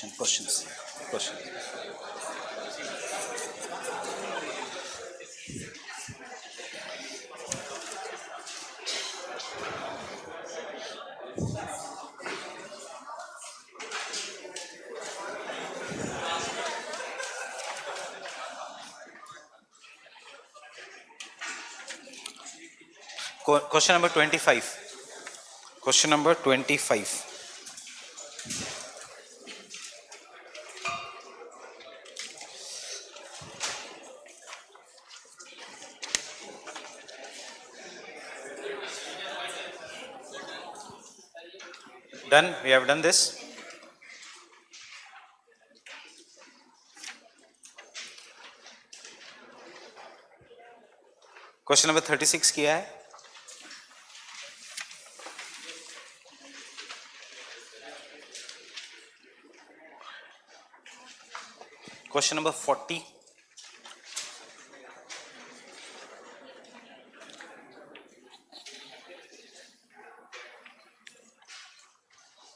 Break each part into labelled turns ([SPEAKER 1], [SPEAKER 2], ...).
[SPEAKER 1] questions. Question number 25. Question number 25. Done? We have done this? Question number 36 किया है? Question number 40.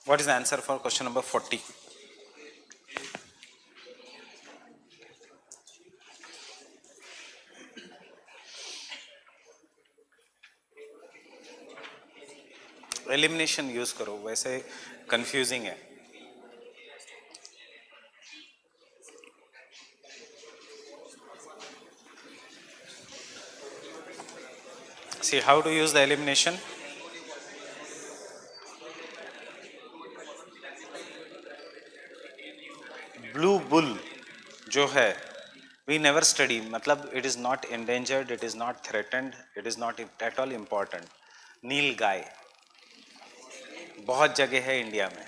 [SPEAKER 1] What is the answer for question number 40? Elimination use करो, वैसे confusing है. See how to use the elimination. Blue bull जो है, we never study, मतलब it is not endangered, it is not threatened, it is not at all important. नील गाय बहुत जगह है India में,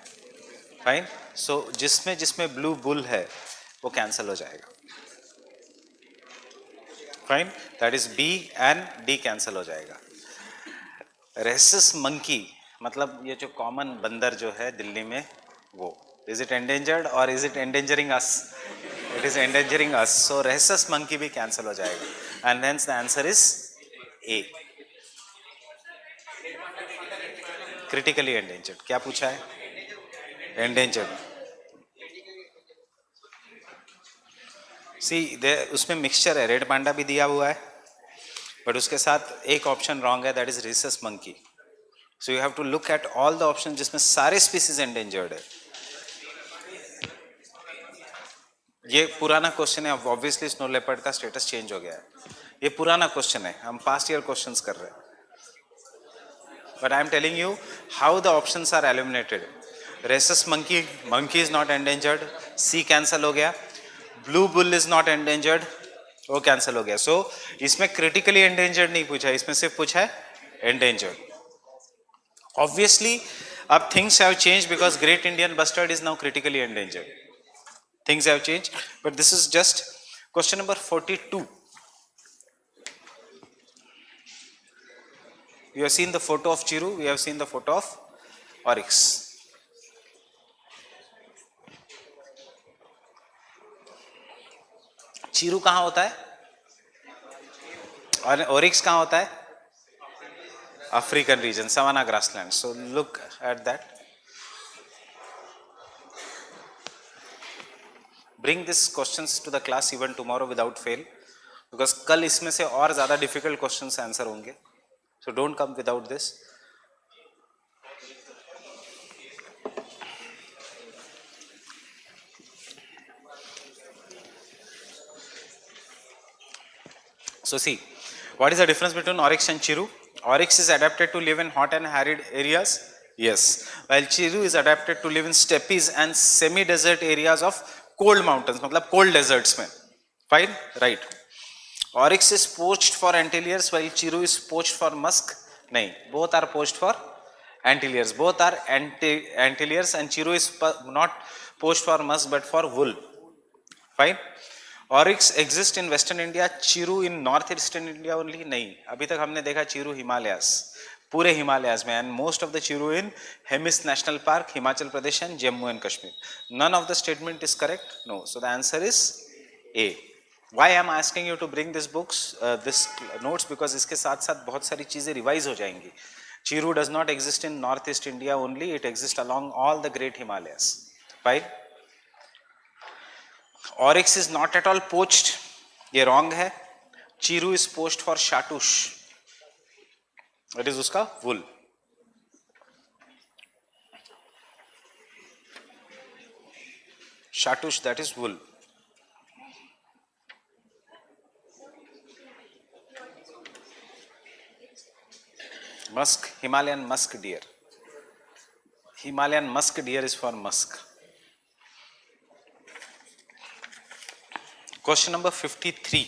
[SPEAKER 1] फाइन. सो जिसमें ब्लू बुल है वो कैंसिल हो जाएगा, fine. That is b and d cancel हो जाएगा. रेसस मंकी मतलब ये जो कॉमन बंदर जो है दिल्ली में, वो इज इट एंडेंजर्ड और is it endangering us? It is endangering us. So rhesus monkey भी कैंसिल हो जाएगा and hence the answer is a. Critically endangered. क्या पूछा है? एंडेंजर्ड. सी उसमें मिक्सचर है, रेड पांडा भी दिया हुआ है बट उसके साथ एक ऑप्शन रॉन्ग है, that is rhesus monkey. So you have to look at all the option जिसमें सारे स्पीसीज एंडेंजर्ड है. ये पुराना क्वेश्चन है, ऑब्वियसली स्नो लेपर्ड का स्टेटस चेंज हो गया है. ये पुराना क्वेश्चन है, हम पास्ट ईयर क्वेश्चंस कर रहे हैं. But I am telling you how the options are eliminated. Rhesus monkey is not endangered. C cancel हो गया. Blue bull is not endangered. वो cancel हो गया. So इसमें critically endangered नहीं पूछा, इसमें सिर्फ पूछा है endangered. Obviously, अब things have changed because Great Indian Bustard is now critically endangered. Things have changed, but this is just question number 42. You have seen the photo of Chiru, we have seen the photo of Oryx. Chiru कहाँ होता है और Oryx कहाँ होता है? African region, savanna grassland. So look at that. Bring these questions to the class even tomorrow without fail, because कल इसमें से और ज़्यादा difficult questions आंसर होंगे. So don't come without this. So see, what is the difference between Oryx and Chiru? Oryx is adapted to live in hot and arid areas. Yes. While Chiru is adapted to live in steppes and semi-desert areas of cold mountains. मतलब cold deserts में. Fine? Right. Oryx is poached for antelopes while Chiru is poached for musk. नहीं, both are poached for antelopes. Both are antelopes and Chiru is not poached for musk but for wool. Fine. Oryx exists in Western India, Chiru in Northeastern India only. नहीं, अभी तक हमने देखा Chiru Himalayas, पूरे Himalayas में, and most of the Chiru in Hemis National Park, Himachal Pradesh and Jammu and Kashmir. None of the statement is correct. No. So the answer is A. Why I am asking you to bring this books, this notes, because इसके साथ साथ बहुत सारी चीजें revise हो जाएंगी. Chiru does not exist in Northeast India only; it exists along all the Great Himalayas. Right? Oryx is not at all poached, ये wrong है. Chiru is poached for shahtoosh, it is उसका wool. Shahtoosh that is wool. Musk, Himalayan musk deer. Himalayan musk deer is for musk. Question number 53.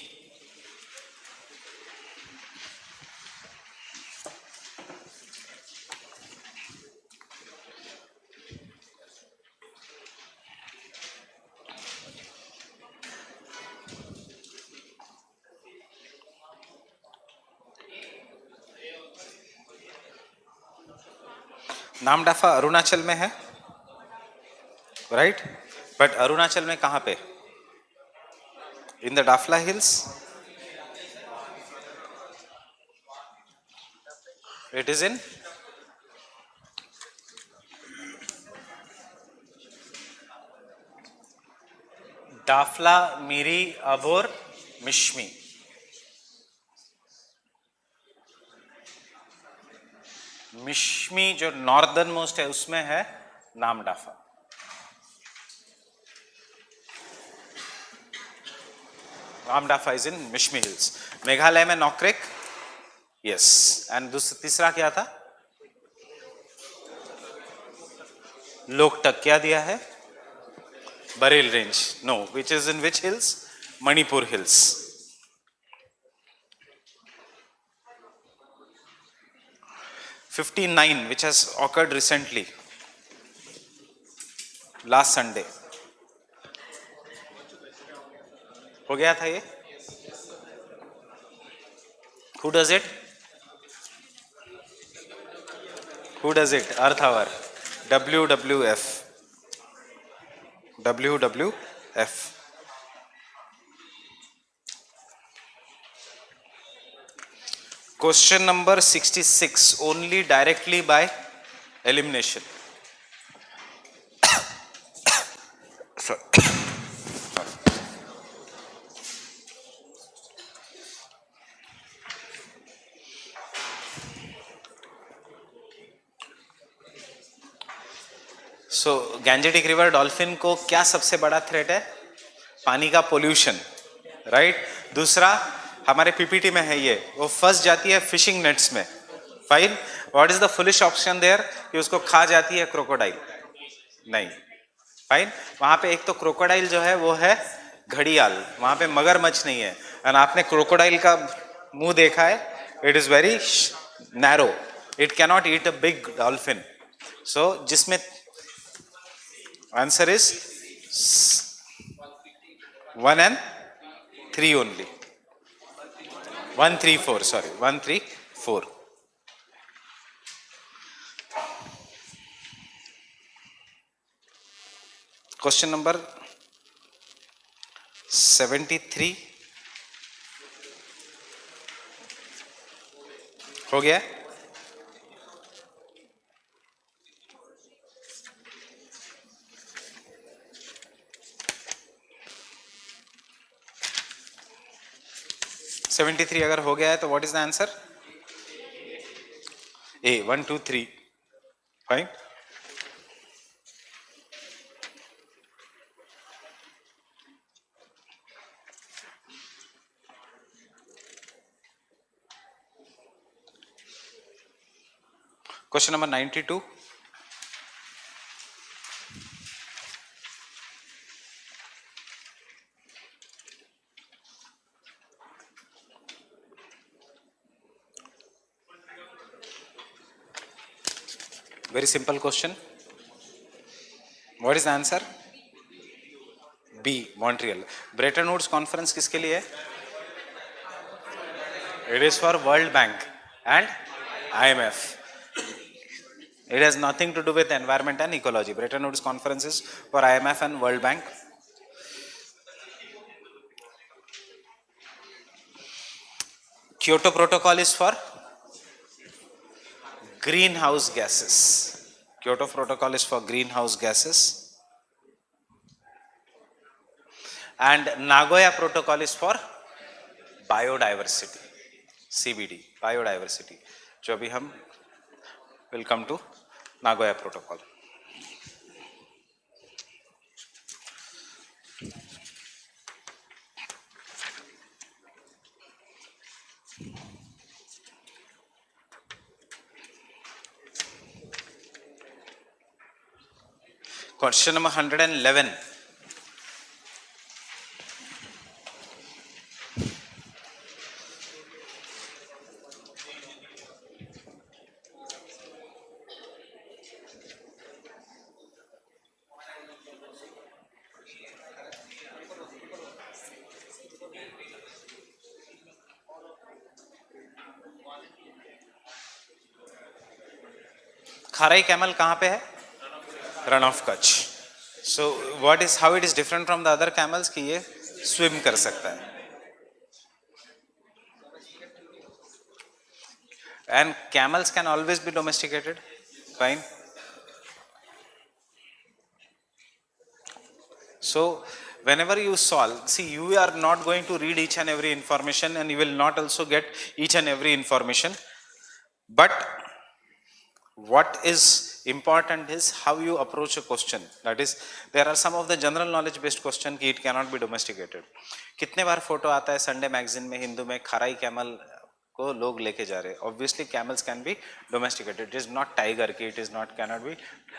[SPEAKER 1] Namdapha Arunachal में है, right? But Arunachal में कहां पे? In the Dafla hills? It is in Dafla, Miri, Abor, Mishmi. Mishmi जो northern most है उसमें है Namdapha. Namdapha is in Mishmi hills. Meghalaya में नॉक्रेक, यस. एंड तीसरा क्या था? लोकटक. क्या दिया है? Barail range. No. Which is in which hills? Manipur hills. '59 which has occurred recently, last Sunday. हो गया था ये? Who does it? Who does it? Earth Hour. WWF. WWF. Question number 66. Only directly by elimination. Sorry. So Gangetic river dolphin को क्या सबसे बड़ा threat है? पानी का पोल्यूशन, राइट? दूसरा हमारे पीपीटी में है ये, वो फंस जाती है फिशिंग नेट्स में. Fine. What is the foolish option there? कि उसको खा जाती है क्रोकोडाइल. नहीं. फाइन. वहां पे एक तो क्रोकोडाइल जो है वो है घड़ियाल, वहां पे मगरमच्छ नहीं है. एंड आपने क्रोकोडाइल का मुंह देखा है? It is very narrow, it cannot eat a big dolphin. So जिसमें answer is 1 and 3 only. 1, 3, 4. Sorry, 1, 3, 4. Question number 73. हो गया? (73) अगर हो गया है तो what is the answer? A. 1, 2, 3. Fine. Question number 92. Very simple question. What is the answer? B. Montreal. Bretton Woods conference किसके लिए है? It is for World Bank and IMF. It has nothing to do with environment and ecology. Bretton Woods conference is for IMF and World Bank. Kyoto Protocol is for greenhouse gases. Kyoto Protocol is for greenhouse gases. and Nagoya Protocol is for biodiversity, CBD, biodiversity. जो अभी हम will come to Nagoya Protocol. Question number 111. Kharai camel कहाँ पे है? Rann of Kutch. So what is how it is different from the other camels कि ये swim कर सकता है. And camels can always be domesticated. Fine. So whenever you solve, see, you are not going to read each and every information, and you will not also get each and every information, but what is important is how you approach a question. That is, there are some of the general knowledge based question कि it cannot be domesticated. कितने बार photo आता है Sunday magazine में, हिंदू में, खाराई camel को लोग लेके जा रहे हैं. Obviously camels can be domesticated. It is not tiger कि it is not cannot be.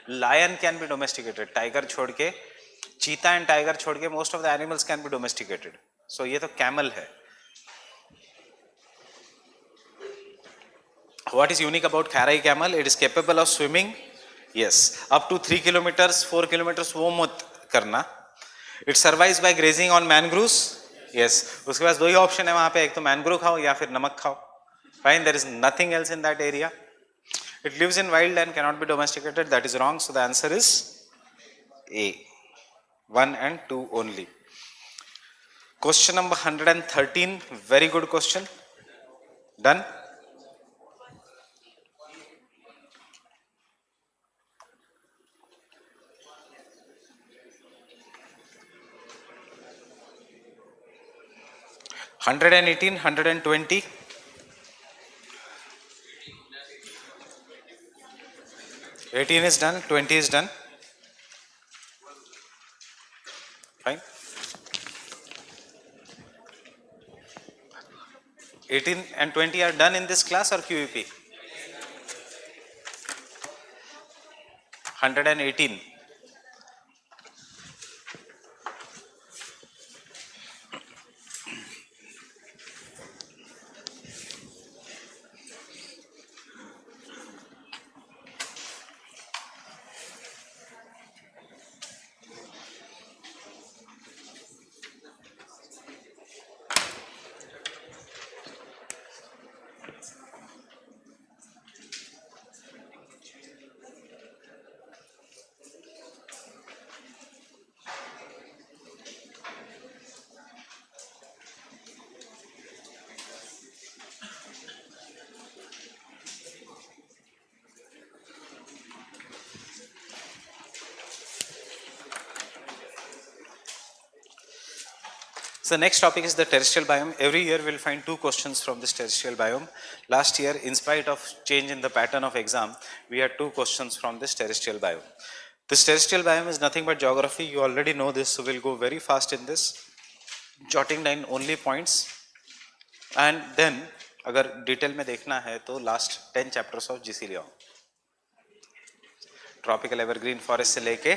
[SPEAKER 1] Lion can be domesticated. Tiger छोड़ के, cheetah and tiger छोड़ के most of the animals can be domesticated. So ये तो camel है. What is unique about Kharai camel? It is capable of swimming, yes, up to 3 kilometers, 4 kilometers वो मत करना. It survives by grazing on mangroves, yes. उसके पास दो ही option है वहाँ पे, एक तो mangrove खाओ या फिर नमक खाओ. Fine, there is nothing else in that area. It lives in wild and cannot be domesticated. That is wrong. So the answer is A. 1 and 2 only. Question number 113. Very good question. Done. Hundred and 120. 18 is done, 20 is done. Fine. 18 and 20 are done in this class or QEP? 118. So next topic is the terrestrial biome. Every year we'll find 2 questions from this terrestrial biome. Last year, in spite of change in the pattern of exam, we had 2 questions from this terrestrial biome. This terrestrial biome is nothing but geography. You already know this, so we'll go very fast in this, jotting down only points. And then, अगर detail में देखना है तो last 10 chapters of GC Leong, tropical evergreen forest से लेके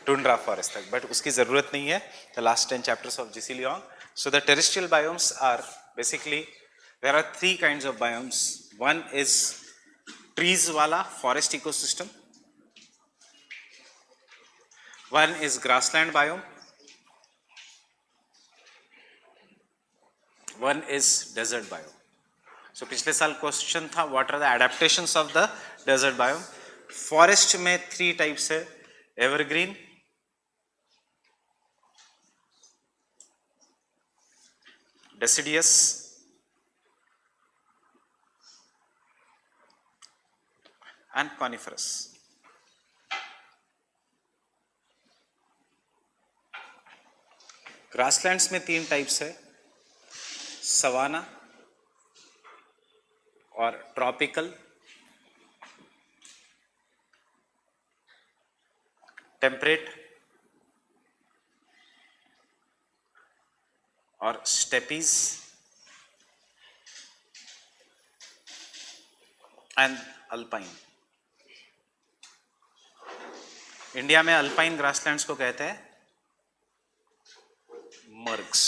[SPEAKER 1] tundra forest तक, but उसकी जरूरत नहीं है. The last 10 chapters of GC Leong. So the terrestrial biomes are basically, there are 3 kinds of biomes. One is trees वाला forest ecosystem, one is grassland biome, one is desert biome. So पिछले साल question था what are the adaptations of the desert biome. Forest में 3 types है, evergreen, deciduous and coniferous. Grasslands में 3 types है, savanna और tropical, temperate और steppes and alpine. India में अल्पाइन ग्रासलैंड्स को कहते हैं मर्ग्स।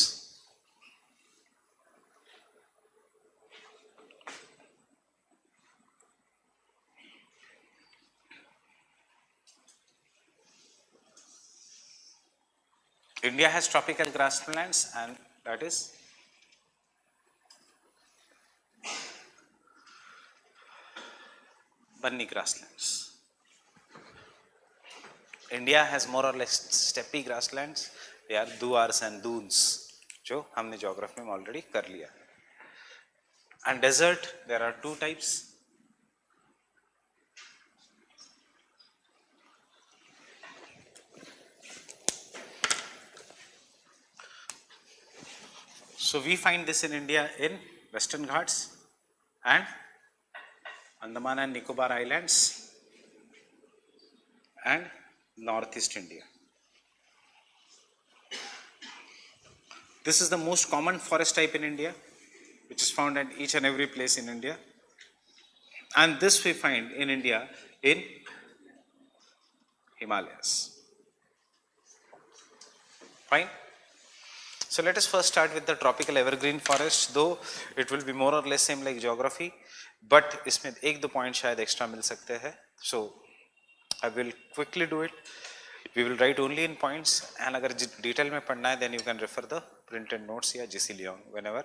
[SPEAKER 1] India has tropical grasslands and that is Banni grasslands. India has more or less steppy grasslands. They are duars and dunes, जो हमने geography में already कर लिया। And desert, there are 2 types. So we find this in India in Western Ghats and Andaman and Nicobar Islands and Northeast India. This is the most common forest type in India, which is found at each and every place in India. And this we find in India in Himalayas. Fine. So let us first start with the tropical evergreen forest, though it will be more or less same like geography, but इसमें 1-2 point शायद extra मिल सकते हैं. So I will quickly do it. We will write only in points, and अगर detail में पढ़ना है then you can refer the printed notes या GC Leong whenever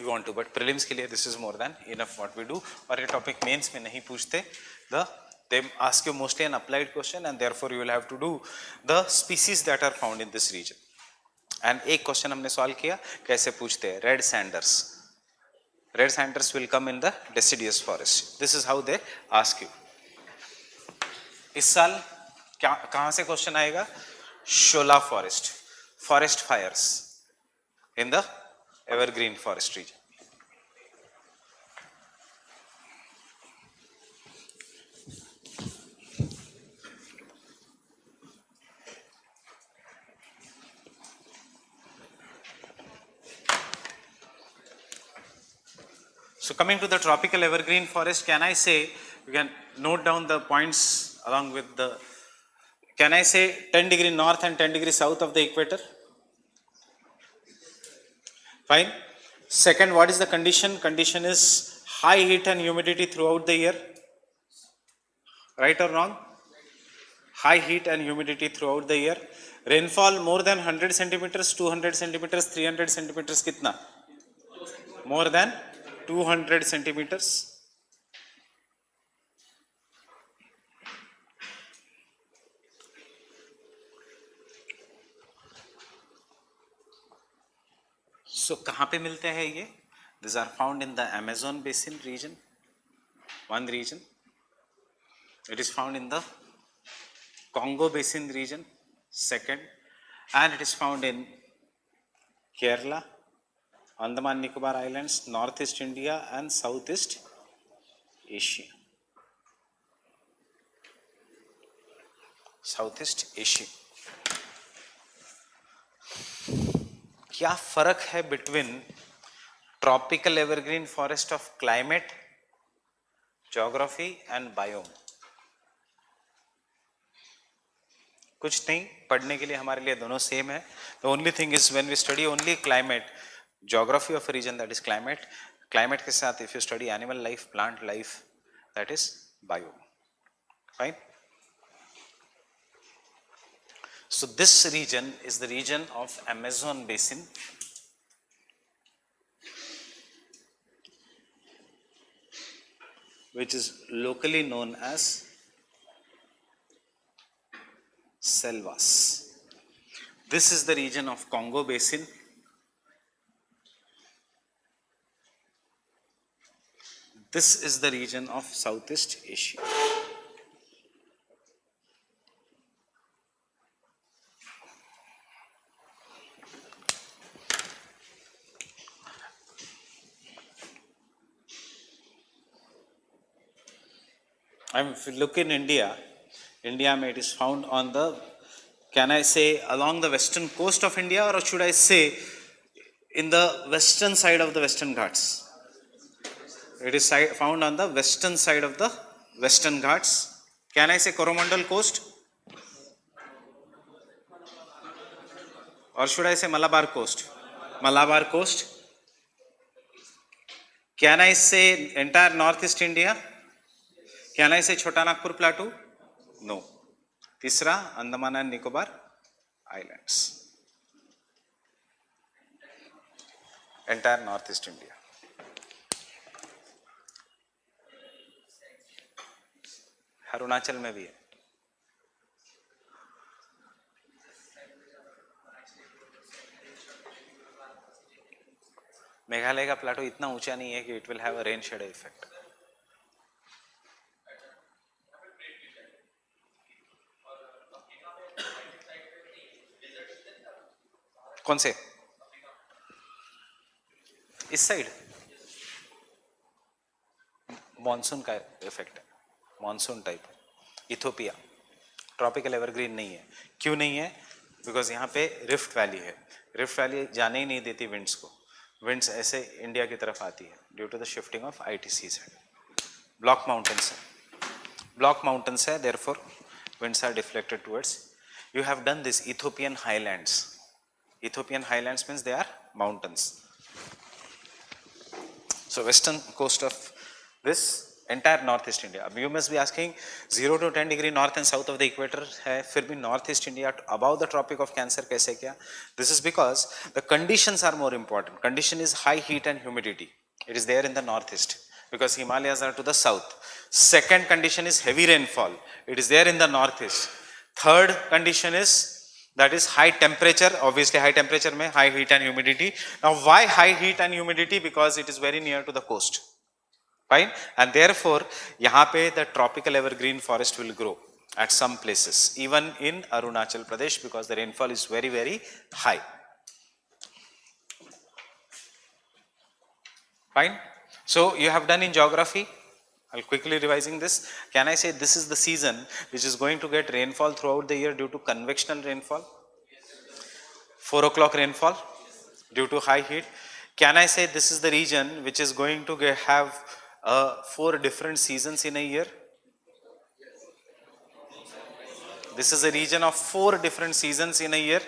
[SPEAKER 1] you want to. But prelims के लिए this is more than enough what we do. और ये topic mains में नहीं पूछते. They ask you mostly an applied question, and therefore you will have to do the species that are found in this region. And एक question हमने solve किया, कैसे पूछते हैं, red sanders. Red sanders will come in the deciduous forest. This is how they ask you. इस साल क्या कहां से क्वेश्चन आएगा, shola forest, forest fires in the evergreen forest region. So coming to the tropical evergreen forest, can I say, you can note down the points along with the, can I say 10 degree north and 10 degree south of the equator? Fine. Second, what is the condition? Condition is high heat and humidity throughout the year. Right or wrong? High heat and humidity throughout the year. Rainfall more than 100 centimeters, 200 centimeters, 300 centimeters, kitna? More than 200 centimeters. So कहाँ पे मिलते हैं ये? These are found in the Amazon basin region, one region. It is found in the Congo basin region, second, and it is found in Kerala, Andaman Nicobar Islands, Northeast India and Southeast Asia. Southeast Asia. क्या फर्क है between tropical evergreen forest of climate, geography and biome? कुछ नहीं, पढ़ने के लिए हमारे लिए दोनों सेम है. The only thing is when we study only climate, geography of a region, that is climate. Climate के साथ if you study animal life, plant life, that is biome. Fine. So this region is the region of Amazon basin, which is locally known as selvas. This is the region of Congo basin. This is the region of Southeast Asia. If you look in India, India it is found on the, can I say along the western coast of India, or should I say in the western side of the Western Ghats? It is found on the western side of the Western Ghats. Can I say Coromandel coast? Or should I say Malabar coast? Malabar coast. Can I say entire Northeast India? Can I say Chota Nagpur Plateau? No. Tisra, Andaman and Nicobar Islands. Entire Northeast India. Arunachal में भी है. मेघालय का Plato इतना ऊंचा नहीं है कि it will have a rain shadow effect. कौन से? इस साइड मॉनसून का इफेक्ट है, monsoon type. Ethiopia tropical evergreen नहीं है. क्यों नहीं है? बिकॉज यहाँ पे रिफ्ट वैली है. रिफ्ट वैली जाने ही नहीं देती विंड्स को. विंड्स ऐसे इंडिया की तरफ आती है due to the shifting of ITCs है. ब्लॉक माउंटेन्स है, ब्लॉक माउंटेन्स है, therefore winds are deflected towards. You have done this Ethiopian highlands. Ethiopian highlands means they are mountains. So western coast of this entire northeast India. You must be asking 0 to 10 degree north and south of the equator है, फिर भी northeast India above the Tropic of Cancer कैसे क्या? This is because the conditions are more important. Condition is high heat and humidity. It is there in the northeast because Himalayas are to the south. Second condition is heavy rainfall. It is there in the northeast. Third condition is that is high temperature. Obviously high temperature में high heat and humidity. Now why high heat and humidity? Because it is very near to the coast. Fine, and therefore यहाँ पे the tropical evergreen forest will grow at some places, even in Arunachal Pradesh, because the rainfall is very very high. Fine. So you have done in geography. I'll quickly revising this. Can I say this is the season which is going to get rainfall throughout the year due to convectional rainfall? 4 o'clock rainfall due to high heat. Can I say this is the region which is going to have 4 different seasons in a year? This is a region of 4 different seasons in a year.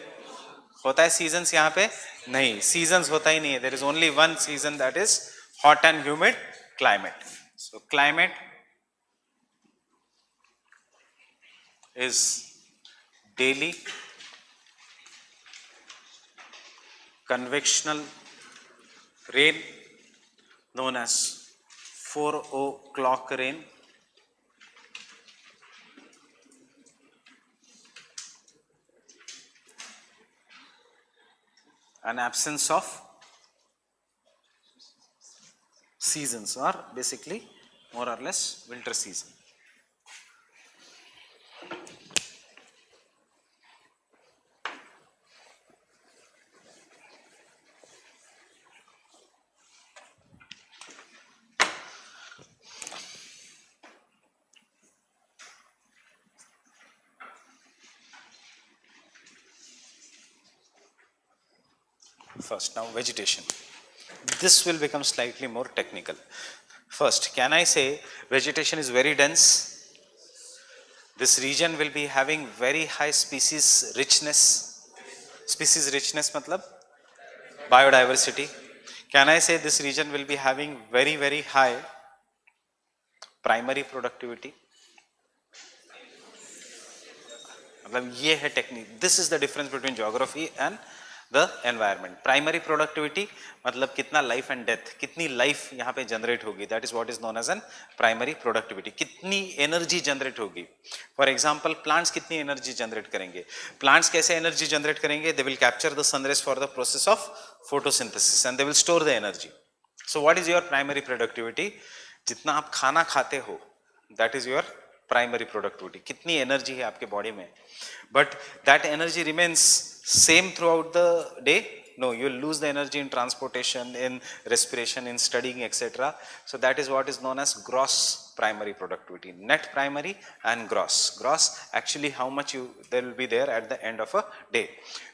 [SPEAKER 1] होता है seasons यहाँ पे? नहीं, seasons होता ही नहीं है. There is only one season, that is hot and humid climate. So climate is daily convectional rain known as 4 o'clock rain. An absence of seasons, or basically more or less winter season. First, now vegetation. This will become slightly more technical. First, can I say vegetation is very dense? This region will be having very high species richness. Species richness matlab biodiversity. Can I say this region will be having very very high primary productivity? मतलब ये है technique. This is the difference between geography and the environment. Primary productivity मतलब कितना life and death, कितनी life यहाँ पे generate होगी, that is what is known as an primary productivity. कितनी energy generate होगी. For example, plants कितनी energy generate करेंगे? Plants कैसे energy generate करेंगे? They will capture the sun rays for the process of photosynthesis and they will store the energy. So what is your primary productivity? जितना आप खाना खाते हो, that is your primary productivity. कितनी energy है आपके body में? But that energy remains same throughout the day? No, you'll lose the energy in transportation, in respiration, in studying, etc. So that is what is known as gross primary productivity. Net primary and gross. Gross, actually how much there will be there at the end of a day.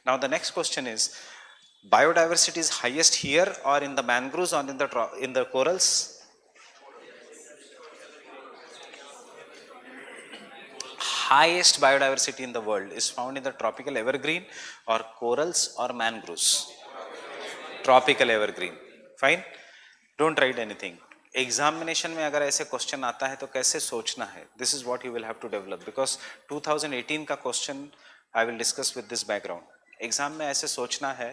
[SPEAKER 1] Now the next question is, biodiversity is highest here or in the mangroves or in the corals? Highest biodiversity in the world is found in the tropical evergreen or corals or mangroves? Tropical evergreen. Fine. Don't write anything. Examination में अगर ऐसे question आता है तो कैसे सोचना है, this is what you will have to develop, because 2018 का question I will discuss with this background. Exam में ऐसे सोचना है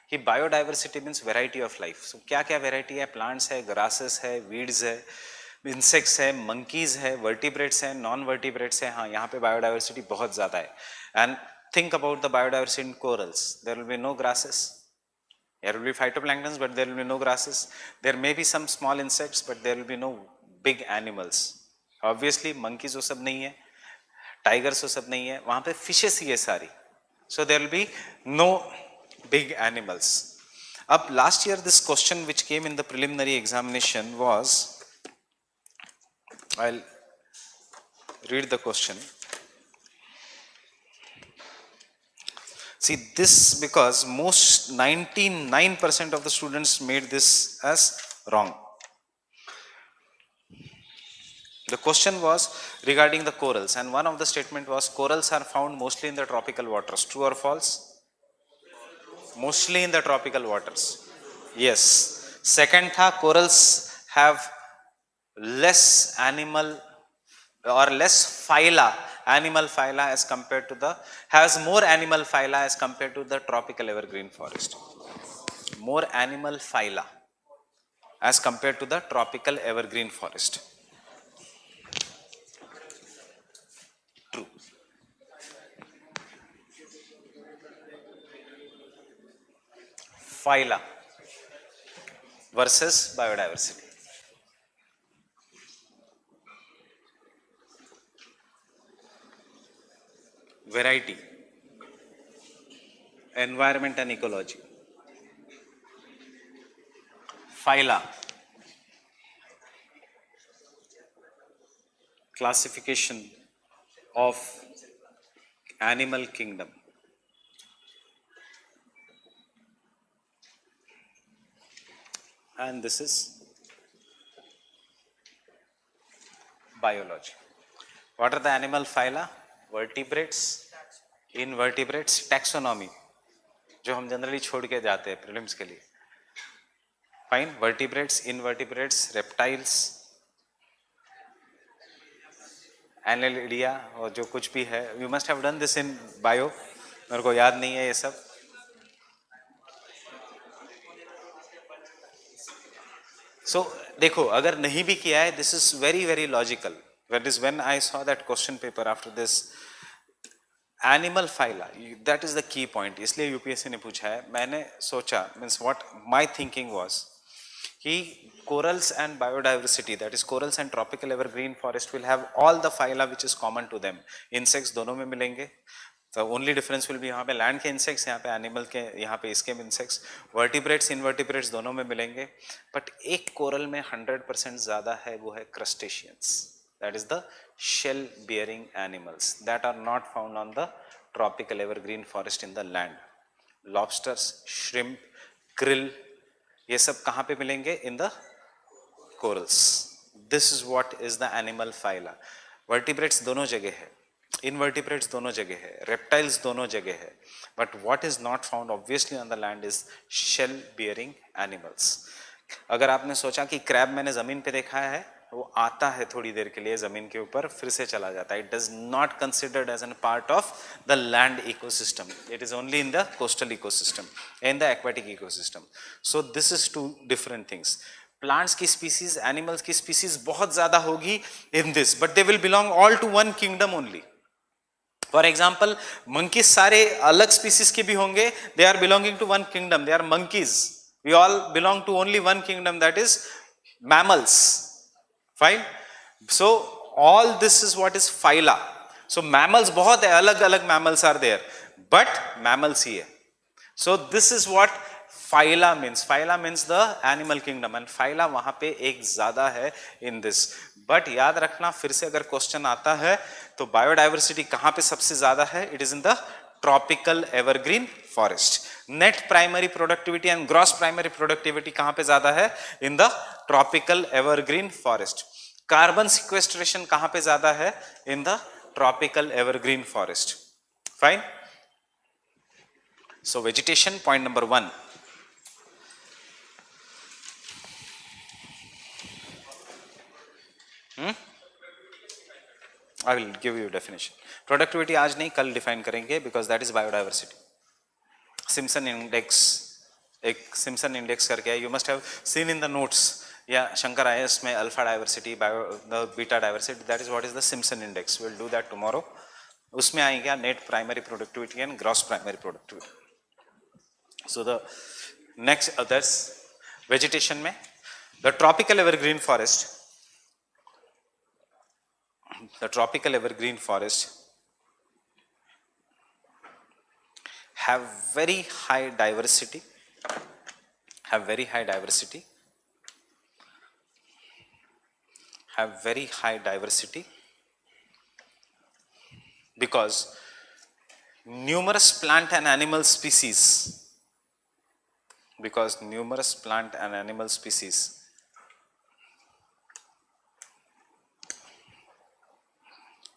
[SPEAKER 1] कि biodiversity means variety of life. So क्या क्या वेराइटी है? प्लांट्स है, ग्रासेस है, वीड्स है, इंसेक्ट्स है, मंकीज है, वर्टिब्रेट्स है, नॉन वर्टिब्रेट्स है। हाँ, यहाँ पे बायोडाइवर्सिटी बहुत ज़्यादा है। And think about the biodiversity in corals, there will be no grasses, there will be phytoplanktons but there will be no grasses, there may be some small insects but there will be no big animals, obviously monkeys वो सब नहीं है, tigers वो सब नहीं है, वहाँ पे fishes ही है सारी, so there will be no big animals. अब last year this question which came in the preliminary examination was, I'll read the question. See this, because most 99% of the students made this as wrong. The question was regarding the corals and one of the statement was corals are found mostly in the tropical waters. True or false? Mostly in the tropical waters. Yes. Second tha, corals have less animal or less phyla, animal phyla as compared to the, has more animal phyla as compared to the tropical evergreen forest. More animal phyla as compared to the tropical evergreen forest. True. Phyla versus biodiversity. Variety, environment and ecology. Phyla, classification of animal kingdom. And this is biology. What are the animal phyla? Vertebrates, invertebrates, taxonomy जो हम generally छोड़ के जाते हैं prelims के लिए। Fine, vertebrates, invertebrates, reptiles, एनालिडिया और जो कुछ भी है, you must have done this in bio, मेरे को याद नहीं है ये सब। सो देखो, अगर नहीं भी किया है, this is very very logical. That is when I saw that question paper after this, animal phyla, that is the key point. इसलिए यूपीएससी ने पूछा है. मैंने सोचा, means what my thinking was, कि corals and biodiversity, that is corals and tropical evergreen forest will have all the phyla which is common to them. Insects दोनों में मिलेंगे. The only difference will be यहाँ पे land के insects, यहाँ पे animal के, यहाँ पे इसके insects. Vertebrates, invertebrates दोनों में मिलेंगे. But एक coral में 100% ज़्यादा है, वो है crustaceans. That is the shell bearing animals that are not found on the tropical evergreen forest in the land. Lobsters, shrimp, krill, ये सब कहाँ पे मिलेंगे? In the corals. This is what is the animal phyla. Vertebrates दोनों जगह है, invertebrates दोनों जगह है, reptiles दोनों जगह है, but what is not found obviously on the land is shell bearing animals. अगर आपने सोचा कि क्रैब मैंने जमीन पे देखा है, वो आता है थोड़ी देर के लिए जमीन के ऊपर, फिर से चला जाता है. It does not considered as an part of the land ecosystem. It is only in the coastal ecosystem, in the aquatic ecosystem. So this is two different things. Plants की स्पीसीज, एनिमल्स की species बहुत ज्यादा होगी in this, but they will belong all to one kingdom only. For example, monkeys सारे अलग species के भी होंगे, they are belonging to one kingdom, they are monkeys. We all belong to only one kingdom, that is mammals. Fine. So all this is what is phyla. So mammals बहुत है, अलग अलग mammals are there, but mammals ही है. So this is what phyla means. Phyla means the animal kingdom and phyla वहां पे एक ज्यादा है in this. But याद रखना फिर से अगर क्वेश्चन आता है तो बायोडाइवर्सिटी कहां पे सबसे ज्यादा है? It is in the tropical evergreen forest. Net primary productivity and gross primary productivity कहां पे ज्यादा है? In the tropical evergreen forest. Carbon sequestration कहां पे ज्यादा है? In the tropical evergreen forest. Fine. So vegetation, point number 1. I will give you definition. Productivity आज नहीं कल define करेंगे because that is biodiversity. Simpson index, एक Simpson index करके है. You must have seen in the notes. या Shankar IAS में alpha diversity, the beta diversity. That is what is the Simpson index. We'll do that tomorrow. उसमें आएगा net primary productivity and gross primary productivity. So the next others vegetation में the tropical evergreen forest have very high diversity because numerous plant and animal species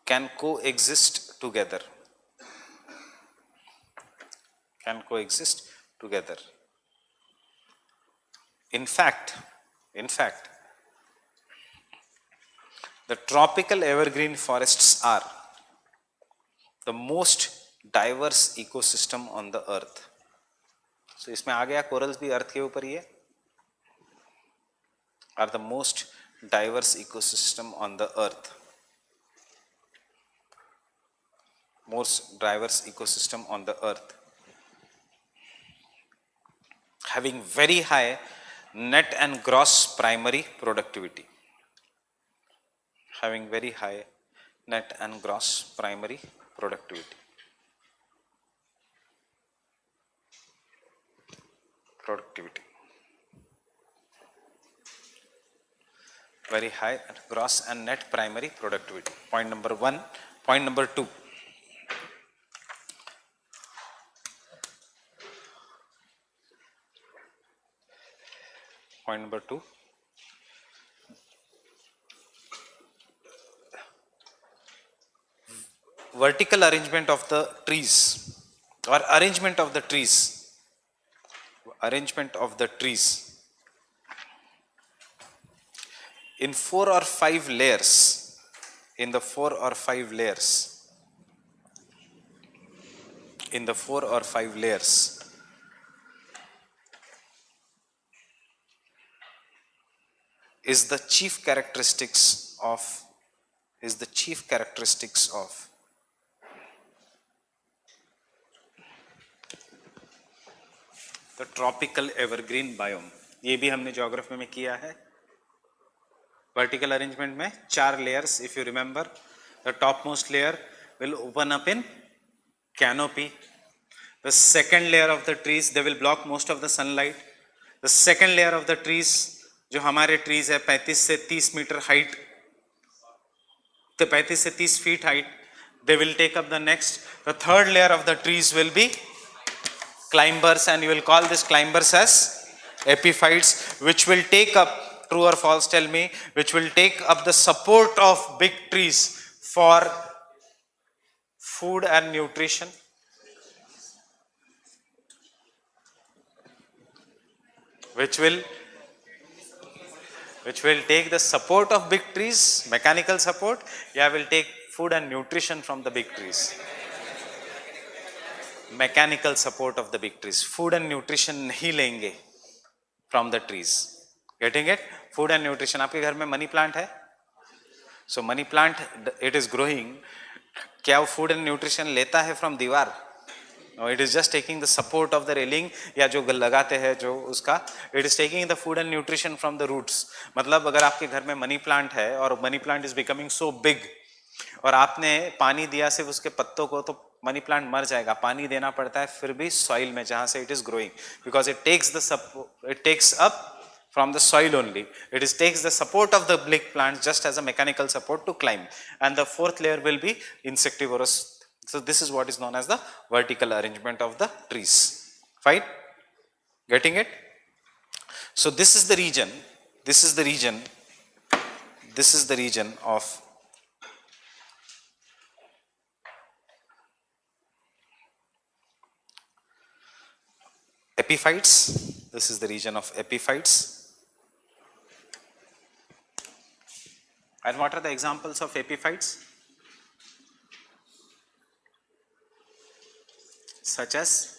[SPEAKER 1] can coexist together. In fact, the tropical evergreen forests are the most diverse ecosystem on the earth. So इसमें आ गया corals भी अर्थ के ऊपर ही है. Are the most diverse ecosystem on the earth. Most diverse ecosystem on the earth, having very high net and gross primary productivity. Very high gross and net primary productivity. Point number 1. Point number 2. Point number 2. Vertical arrangement of the trees or arrangement of the trees in 4 or 5 layers, is the chief characteristics of the tropical evergreen biome. ये भी हमने geography में किया है. Vertical arrangement में 4 layers. If you remember, the topmost layer will open up in canopy. The second layer of the trees, they will block most of the sunlight. The second layer of the trees, जो हमारे trees है 35 से 30 metre height, तो 35 से 30 feet height, they will take up the next. The third layer of the trees will be climbers, and you will call this climbers as epiphytes, which will take up, true or false, tell me, which will take up the support of big trees for food and nutrition. Which will take the support of big trees, mechanical support, will take food and nutrition from the big trees. Mechanical support of the big trees. Food and nutrition नहीं लेंगे from the trees. Getting it? Food and nutrition. आपके घर में money plant है? So money plant, it is growing. क्या वो food and nutrition लेता है from दीवार? No, it is just taking the support of the railing या जो लगाते हैं जो उसका, it is taking the food and nutrition from the roots. मतलब अगर आपके घर में मनी प्लांट है और money plant is becoming so big और आपने पानी दिया सिर्फ उसके पत्तों को, तो मनी प्लांट मर जाएगा, पानी देना पड़ता है फिर भी सॉइल में जहां से it is growing, because it takes up from the soil only. It is takes the support of the big plant just as a mechanical support to climb, and the fourth layer will be insectivorous. So this is what is known as the vertical arrangement of the trees. Fine, getting it? So this is the region, this is the region, this is the region of epiphytes. This is the region of epiphytes. And what are the examples of epiphytes? Such as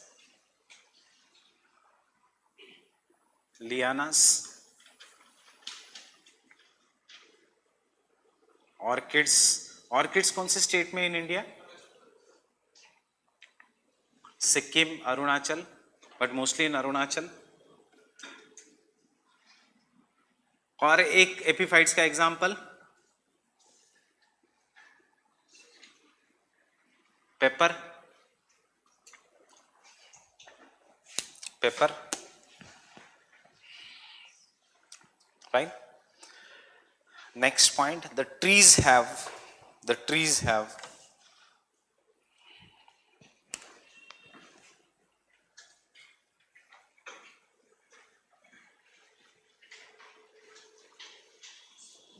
[SPEAKER 1] lianas, orchids. Orchids कौन से state में in India? Sikkim, Arunachal, but mostly in Arunachal. और एक epiphytes का example paper, paper. Right? Next point, the trees have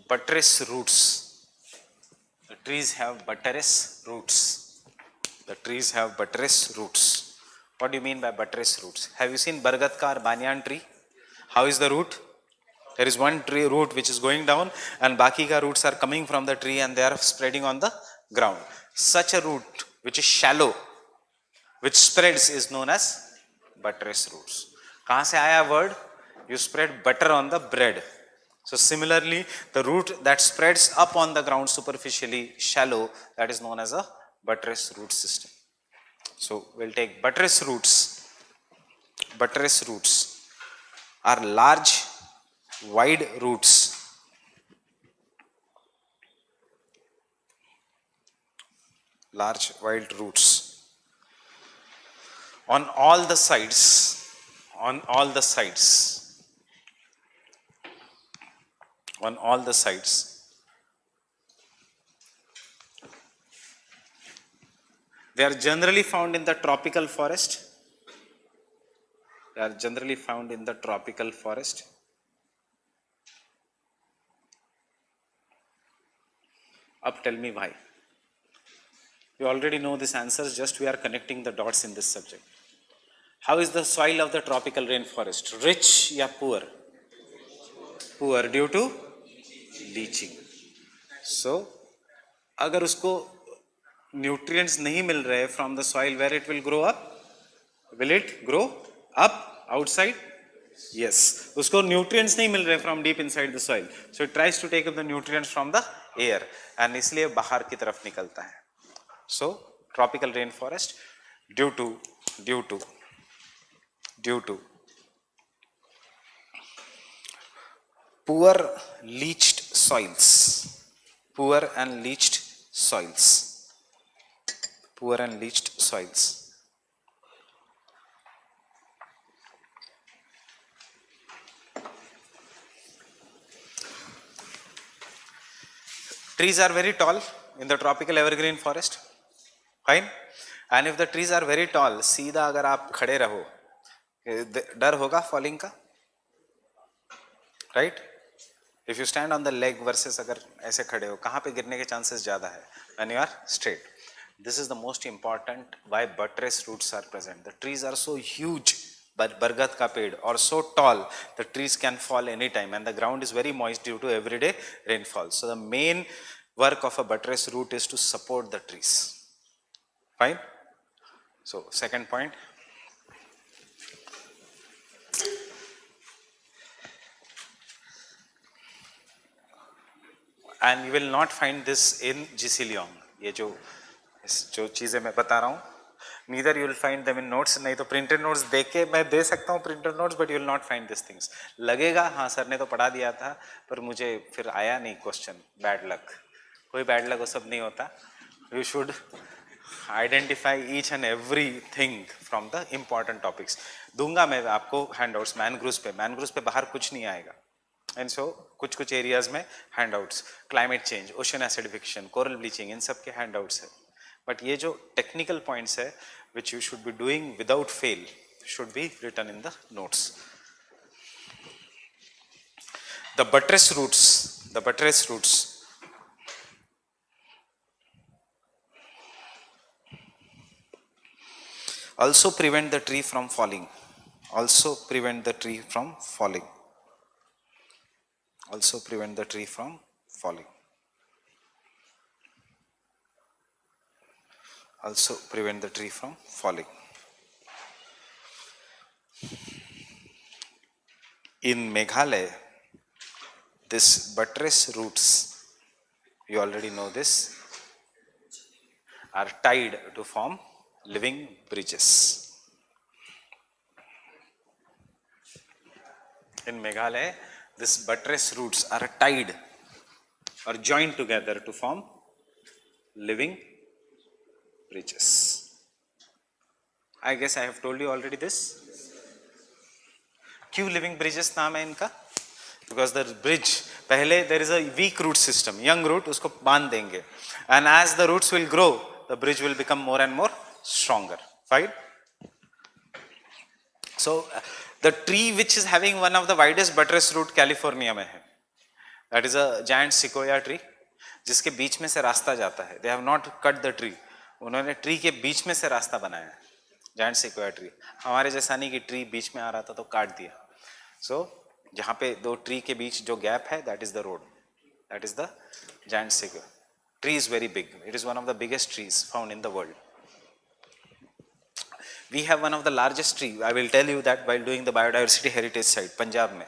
[SPEAKER 1] buttress roots. The trees have buttress roots. The trees have buttress roots. What do you mean by buttress roots? Have you seen Bargat ka or banyan tree? How is the root? There is one tree root which is going down and baki ka roots are coming from the tree and they are spreading on the ground. Such a root which is shallow, which spreads, is known as buttress roots. Kahan se aaya word? You spread butter on the bread. So similarly, the root that spreads up on the ground superficially, shallow, that is known as a buttress root system. So we'll take buttress roots. Buttress roots are large, wide roots. Large, wide roots on all the sides. On all the sides. On all the sides. They are generally found in the tropical forest. They are generally found in the tropical forest. Up, tell me why. You already know these answers, just we are connecting the dots in this subject. How is the soil of the tropical rainforest? Rich या poor? Poor due to leaching. So, अगर उसको nutrients नहीं मिल रहे from the soil, where it will grow up? Will it grow up outside? Yes. उसको nutrients नहीं मिल रहे from deep inside the soil. So it tries to take up the nutrients from the air and इसलिए बाहर की तरफ निकलता है. So tropical rainforest due to poor leached soils. Poor and leached soils. Poor and leached soils. Trees are very tall in the tropical evergreen forest. Fine. And if the trees are very tall, सीधा अगर आप खड़े रहो, डर होगा falling का, right? If you stand on the leg versus अगर ऐसे खड़े हो, कहाँ पे गिरने के chances ज़्यादा है? When you are straight. This is the most important why buttress roots are present. The trees are so huge, but बरगद का पेड़, or so tall, the trees can fall anytime, and the ground is very moist due to everyday rainfall. So the main work of a buttress root is to support the trees. Fine. So second point. And you will not find this in GC Leong. ये जो चीजें मैं बता रहा हूँ, neither you will find them in notes. नहीं तो printed notes देख के मैं दे सकता हूँ printed notes, but you will not find these things. लगेगा हाँ सर ने तो पढ़ा दिया था, पर मुझे फिर आया नहीं question. Bad luck. कोई bad luck वो सब नहीं होता. You should identify each and everything from the important topics. दूंगा मैं आपको handouts mangroves पे बाहर कुछ नहीं आएगा. And so कुछ areas में handouts, climate change, ocean acidification, coral bleaching, इन सब के handouts है. But ये जो technical points है which you should be doing without fail should be written in the notes. The buttress roots also prevent the tree from falling. Also prevent the tree from falling. Also prevent the tree from falling. Also prevent the tree from falling. In Meghalaya, this buttress roots, you already know this, are tied to form living bridges. In Meghalaya, this buttress roots are tied or joined together to form living bridges. I guess I have told you already this. क्यों living bridges नाम है इनका? Because the bridge, पहले there is a weak root system, young root, उसको बांध देंगे. And as the roots will grow, the bridge will become more and more stronger. Fine? So, the tree which is having one of the widest buttress root California में है. That is a giant sequoia tree, जिसके बीच में से रास्ता जाता है. They have not cut the tree. उन्होंने tree के बीच में से रास्ता बनाया है. Giant sequoia tree. हमारे जैसा नहीं कि ट्री बीच में आ रहा था तो काट दिया. So, जहाँ पे दो ट्री के बीच जो गैप है, that is the road. That is the giant sequoia. Tree is very big. It is one of the biggest trees found in the world. We have one of the largest tree. I will tell you that while doing the biodiversity heritage site, Punjab में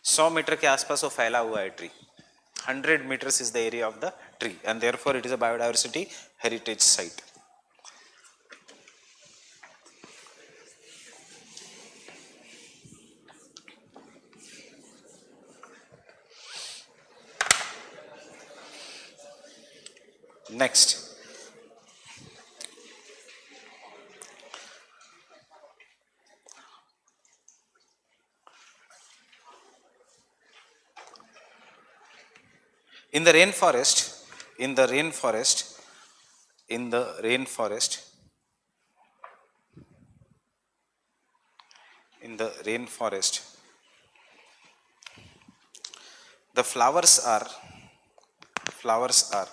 [SPEAKER 1] 100 metre के आसपास वो फैला हुआ है tree. 100 meters is the area of the tree, and therefore it is a biodiversity heritage site. Next, in the rainforest, the flowers are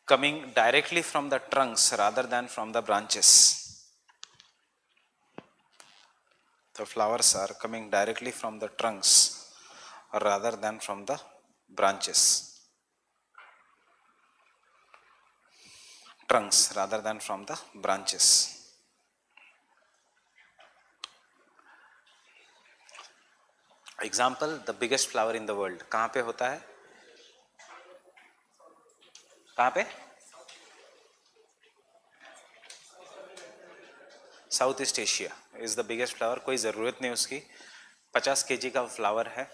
[SPEAKER 1] coming directly from the trunks rather than from the branches. The flowers are coming directly from the trunks rather than from the branches. Trunks rather than from the branches. Example, the biggest flower in the world. कहाँ पे होता है? कहाँ पे? South east Asia is the biggest flower. कोई ज़रूरत नहीं उसकी, 50 kg का फ्लावर है.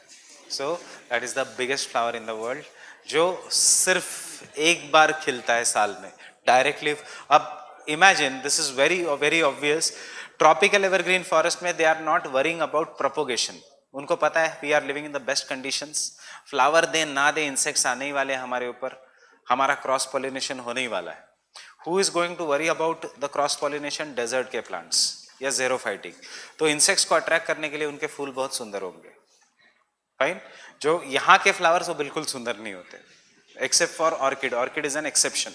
[SPEAKER 1] So that is the biggest flower in the world, जो सिर्फ एक बार खिलता है साल में डायरेक्टली. अब imagine, this is very very obvious. Tropical evergreen forest में they are not worrying about propagation. उनको पता है we are living in the best conditions. Flower दे ना दे, इंसेक्ट्स आने ही वाले हमारे ऊपर, हमारा क्रॉस पॉलिनेशन होने ही वाला है. Who is going to worry about the cross pollination? Desert के plants या xerophytic. तो insects को attract करने के लिए उनके फूल बहुत सुंदर होंगे. Fine? जो यहाँ के flowers वो बिल्कुल सुंदर नहीं होते, except for orchid. Orchid is an exception.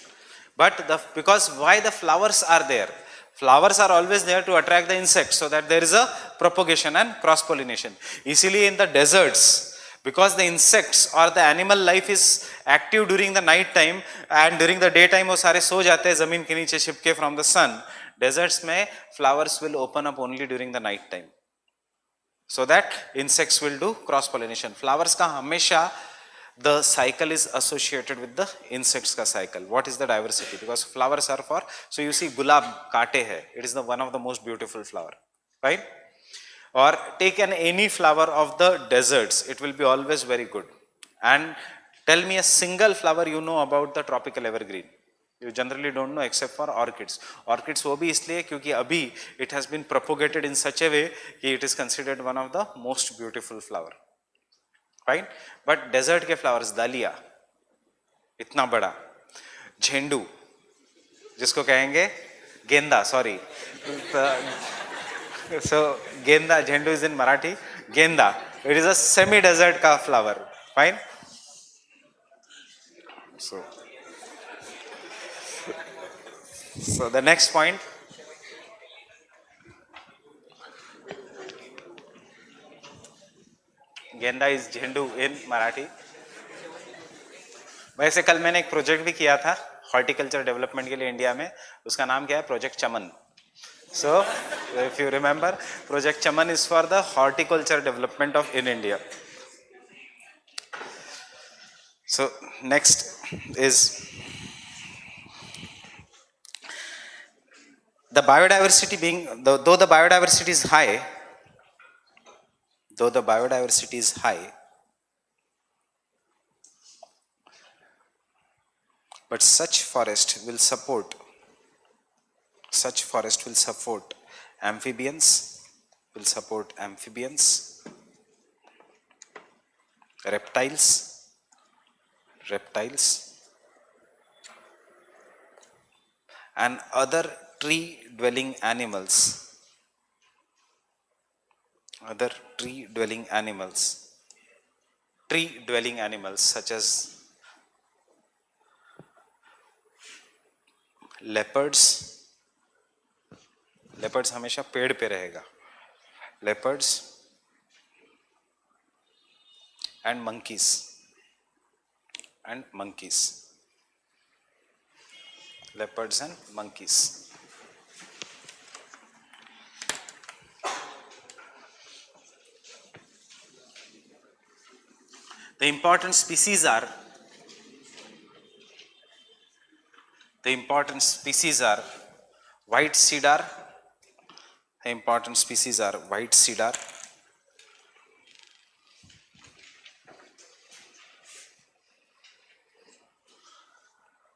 [SPEAKER 1] But because why the flowers are there? Flowers are always there to attract the insects, so that there is a propagation and cross pollination. इसीलिए in the deserts, because the insects or the animal life is active during the night time and during the day time वो सारे सो जाते हैं जमीन के नीचे छिपके from the sun. Deserts में flowers will open up only during the night time, so that insects will do cross pollination. Flowers का हमेशा the cycle is associated with the insects का cycle. What is the diversity? Because flowers are for, so you see गुलाब कांटे है, it is the one of the most beautiful flower, right? or take any flower of the deserts, it will be always very good. And tell me a single flower you know about the tropical evergreen. You generally don't know except for orchids. Orchids वो भी इसलिए क्योंकि अभी it has been propagated in such a way कि it is considered one of the most beautiful flower. Fine, but desert के flowers, dahlia इतना बड़ा, झेंडू जिसको कहेंगे गेंदा, sorry, so genda, jhendu is in Marathi, genda, it is a semi desert ka flower. Fine, so the next point, गेंदा is झेंडू इन मराठी. वैसे कल मैंने एक प्रोजेक्ट भी किया था हॉर्टिकल्चर डेवलपमेंट के लिए इंडिया में, उसका नाम क्या है, project Chaman. So, if you remember, Project Chaman is for the horticulture development of in India. So, next is the biodiversity being, though the biodiversity is high, but such forest will support amphibians, reptiles, and other tree dwelling animals, such as leopards हमेशा पेड़ पे रहेगा, leopards and monkeys. Leopards and monkeys. The important species are white cedar.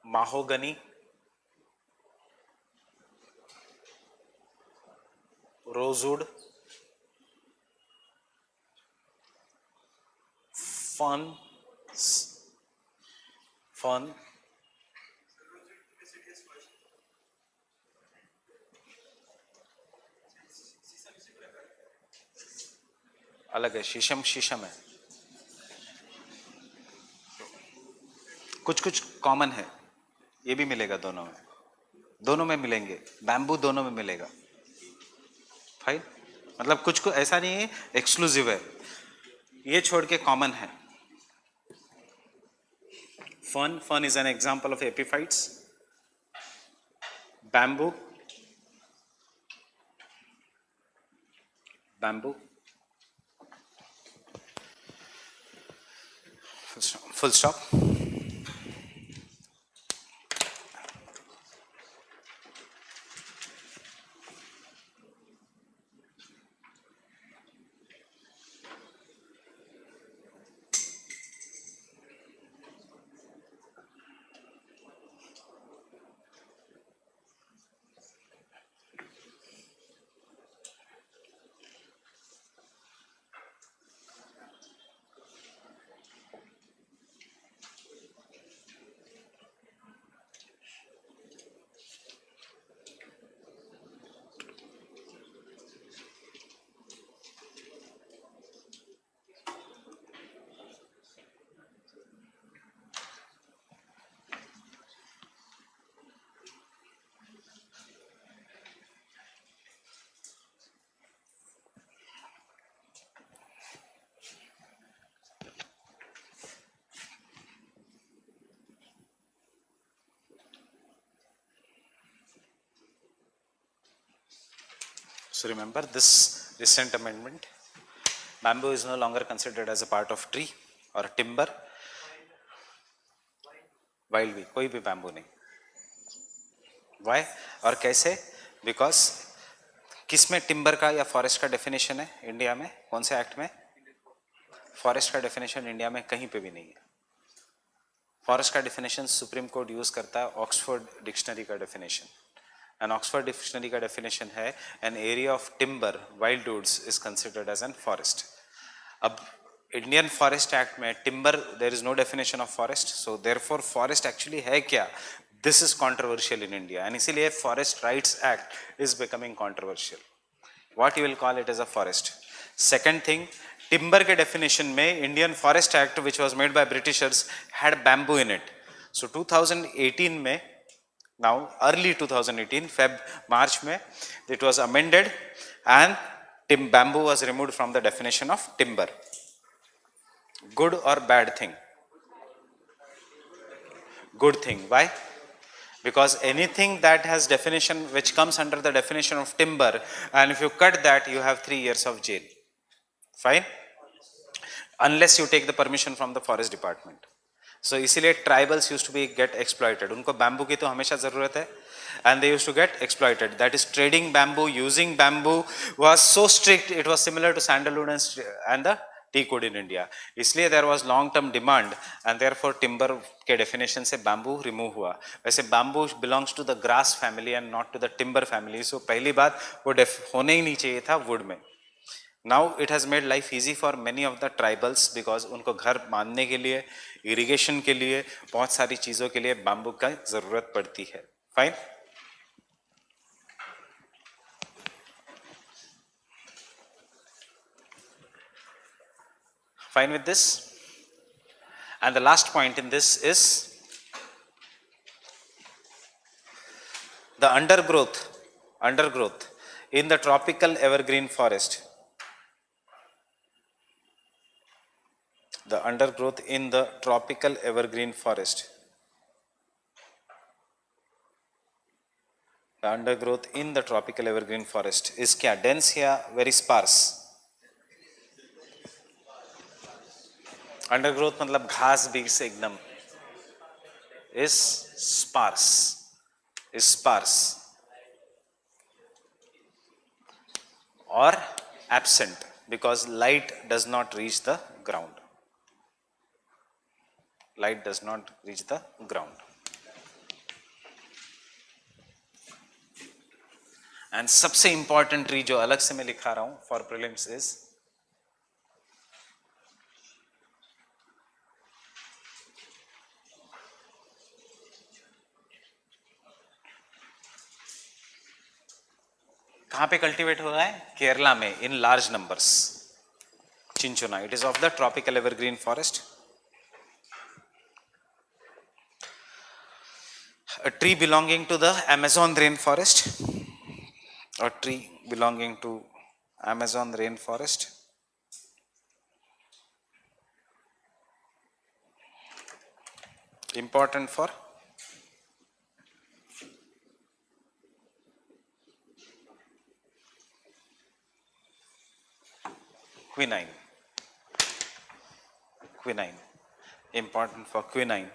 [SPEAKER 1] Mahogany, rosewood, fern, अलग है, शीशम है, कुछ common है, ये भी मिलेगा दोनों में मिलेंगे, बैम्बू दोनों में मिलेगा. फाइन, मतलब कुछ को ऐसा नहीं है एक्सक्लूसिव है, ये छोड़ के कॉमन है. Fern is an example of epiphytes. Bamboo full stop. So remember this recent amendment, bamboo is no longer considered as a part of tree or timber. Wild भी, कोई भी bamboo नहीं. Why और कैसे? Because किसमें timber का या forest का डेफिनेशन है इंडिया में? कौन से एक्ट में? फॉरेस्ट का डेफिनेशन इंडिया में कहीं पे भी नहीं है। फॉरेस्ट का डेफिनेशन सुप्रीम कोर्ट यूज करता है ऑक्सफोर्ड डिक्शनरी का डेफिनेशन, एंड ऑक्सफोर्ड डिक्शनरी का डेफिनेशन है an area of timber wild woods is considered as an forest. अब इंडियन फॉरेस्ट एक्ट में timber there is no definition of forest, so therefore forest actually है क्या, this is controversial in India, and इसीलिए Forest Rights Act is becoming controversial. What you will call it as a forest? Second thing, timber के definition में Indian Forest Act which was made by Britishers had bamboo in it. So 2018 में, now early 2018 Feb March में, it was amended and bamboo was removed from the definition of timber. Good और bad thing? Good thing. Why? Because anything that has definition which comes under the definition of timber, and if you cut that, you have 3 years of jail. Fine? Unless you take the permission from the forest department. So इसीलिए tribals used to be get exploited. उनको bamboo की तो हमेशा ज़रूरत है, and they used to get exploited. That is, trading bamboo, using bamboo was so strict. It was similar to sandalwood and the teakwood in India. इसलिए there was long term demand, and therefore timber के definition से bamboo remove हुआ। वैसे bamboo belongs to the grass family and not to the timber family, so पहली बात वो होने ही नहीं चाहिए था wood में। Now it has made life easy for many of the tribals because उनको घर बांधने के लिए, irrigation के लिए, बहुत सारी चीज़ों के लिए bamboo का ज़रूरत पड़ती है। Fine? Fine with this? And the last point in this is the undergrowth in the tropical evergreen forest. The undergrowth in the tropical evergreen forest. The undergrowth in the tropical evergreen forest is क्या? Dense या very sparse? Undergrowth मतलब घास बीज से एकदम, is sparse और absent because light does not reach the ground, light does not reach the ground. And सबसे important tree जो अलग से मैं लिखा रहा हूं फॉर प्रीलिम्स इज कहां पे कल्टीवेट हो रहा है? केरला में in large numbers. Cinchona, it is of the tropical evergreen forest. A tree belonging to the Amazon rainforest, a tree belonging to Amazon rainforest. Important for quinine. Quinine, important for quinine.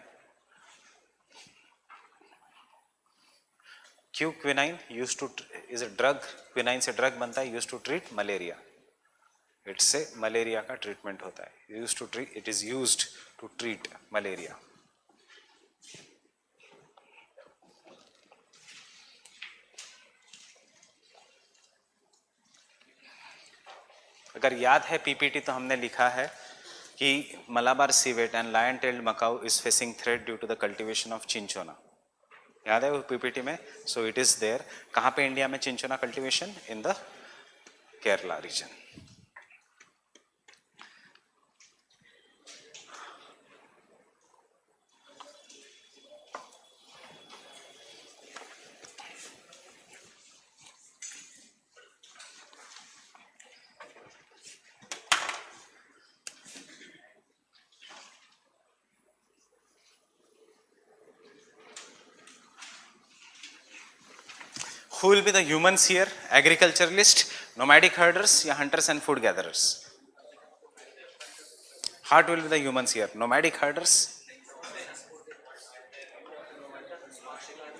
[SPEAKER 1] क्यों? Quinine use to is a drug, quinine से drug बनता है, use to treat malaria. इससे malaria का treatment होता है, use to treat, it is used to treat malaria. अगर याद है पीपीटी तो हमने लिखा है कि Malabar civet and lion tailed macaque is facing threat due to the cultivation of cinchona. याद है वो पीपीटी में? So it is there. कहां पे इंडिया में cinchona cultivation? In the Kerala region. Who will be the humans here? Agriculturalist, nomadic herders या hunters and food gatherers? What will be the humans here? Nomadic herders?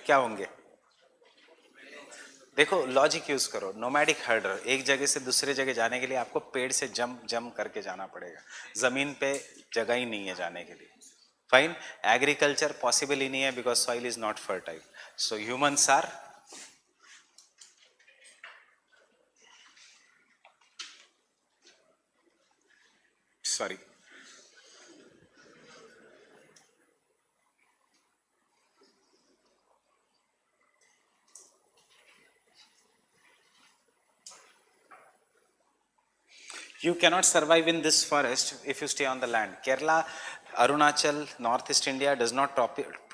[SPEAKER 1] क्या होंगे? देखो logic use करो, nomadic हर्डर, एक जगह से दूसरे जगह जाने के लिए आपको पेड़ से जंप जंप करके जाना पड़ेगा, जमीन पे जगह ही नहीं है जाने के लिए। फाइन, एग्रीकल्चर पॉसिबल ही नहीं है because soil is not fertile, so humans are, sorry, you cannot survive in this forest if you stay on the land. Kerala, Arunachal, Northeast India does not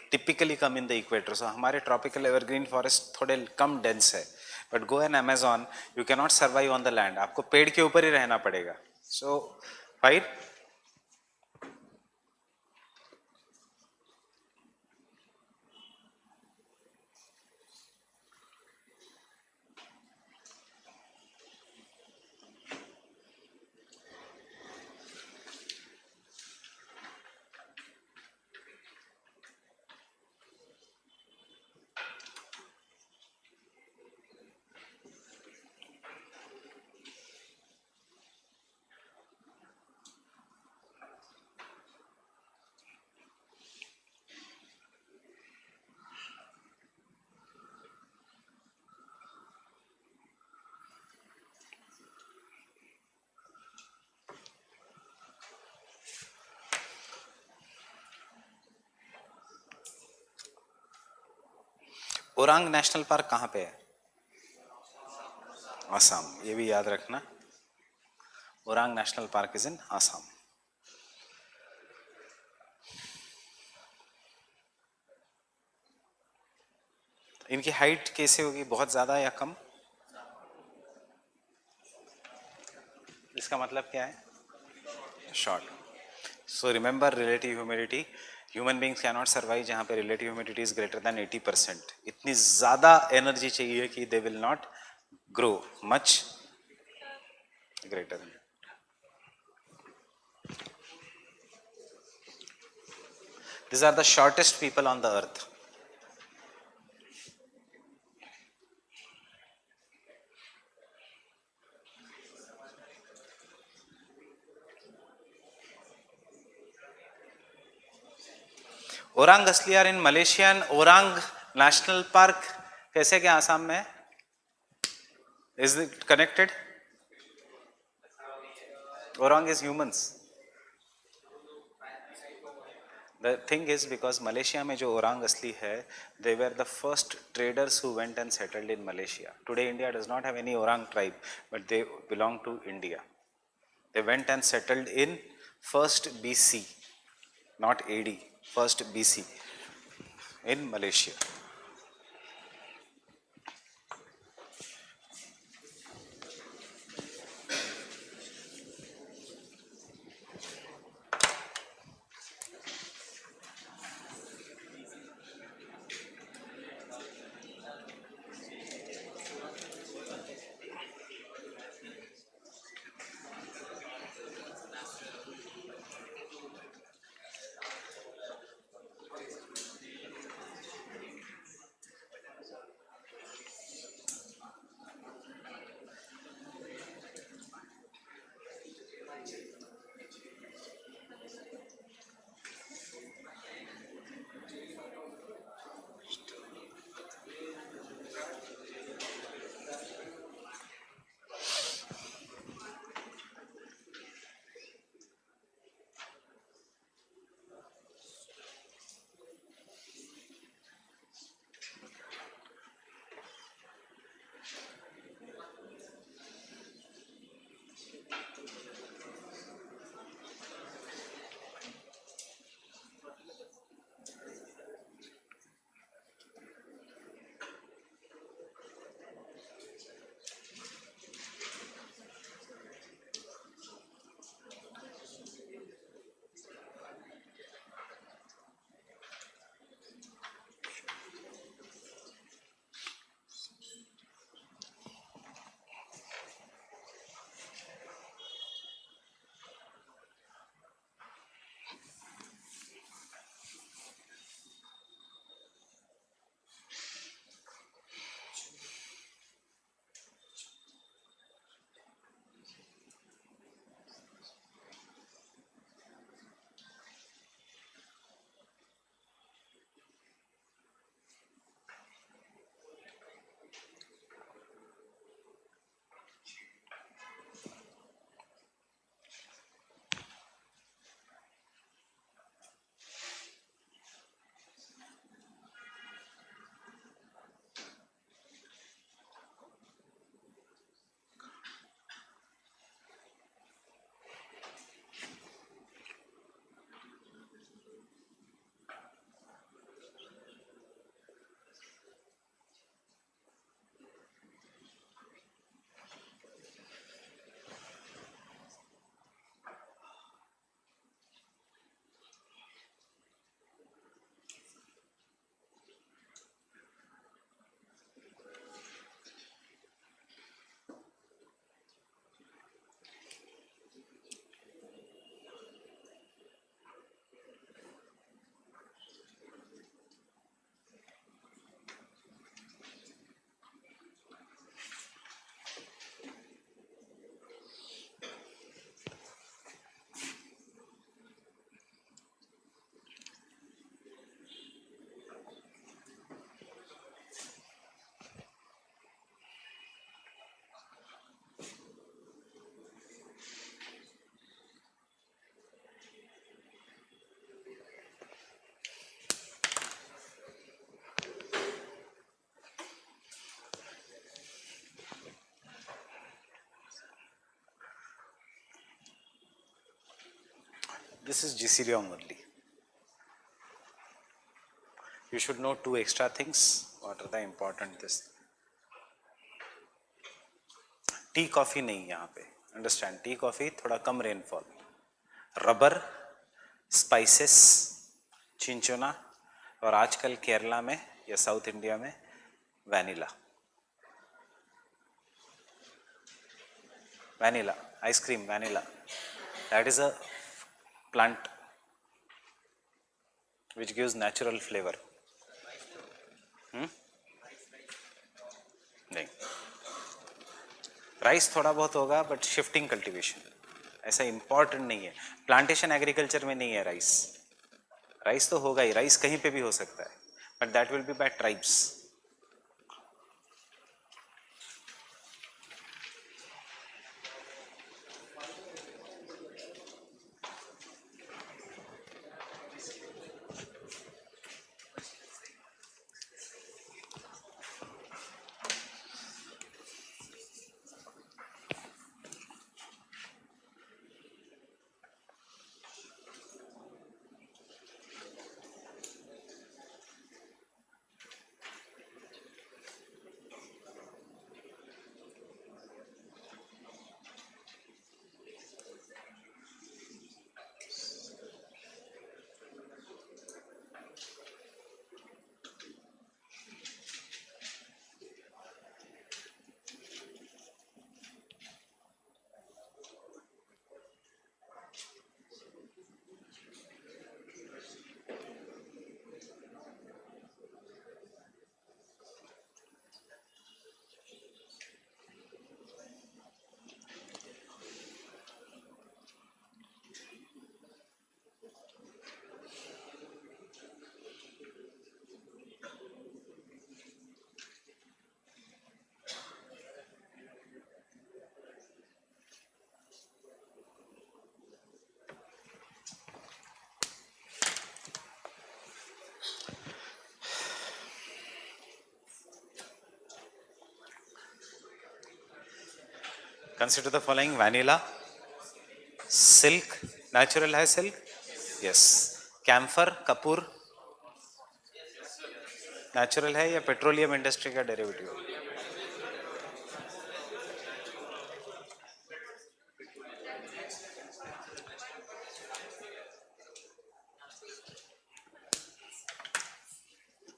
[SPEAKER 1] typically come in the equator, so हमारे tropical evergreen forest थोड़े कम dense है, but go in Amazon, you cannot survive on the land, आपको पेड़ के ऊपर ही रहना पड़ेगा, so right. Orang national park कहाँ पे है? आसाम, ये भी याद रखना, Orang national park is in Assam. इनकी हाइट कैसे होगी, बहुत ज्यादा या कम? इसका मतलब क्या है? Short. So remember relative humidity, human beings can not survive जहाँ पे relative humidity is greater than 80%, इतनी ज्यादा एनर्जी चाहिए कि they will not grow much greater. These are the shortest people on the earth. Orang Asli are in Malaysian Orang national park कैसे क्या आसाम में? Is it connected? Orang is humans. The thing is because Malaysia में जो ओरांग असली है, they were the first traders who went and settled in Malaysia. Today India does not have any Orang tribe, but they belong to India. They went and settled in first BC, not AD, first BC in Malaysia. This is GCDOM only. You should know two extra things. What are the important this? Tea coffee नहीं यहाँ पे, understand, tea coffee थोड़ा कम rainfall, rubber, spices, cinchona, और आजकल केरला में या south India में vanilla, vanilla ice cream, vanilla, that is a plant which gives natural flavor. नहीं, राइस थोड़ा बहुत होगा बट शिफ्टिंग कल्टीवेशन, ऐसा इंपॉर्टेंट नहीं है, प्लांटेशन एग्रीकल्चर में नहीं है राइस, राइस तो होगा ही, राइस कहीं पे भी हो सकता है but that will be by tribes. Consider the following: vanilla, silk, natural है silk, yes, camphor, कपूर नेचुरल है या पेट्रोलियम इंडस्ट्री का derivative?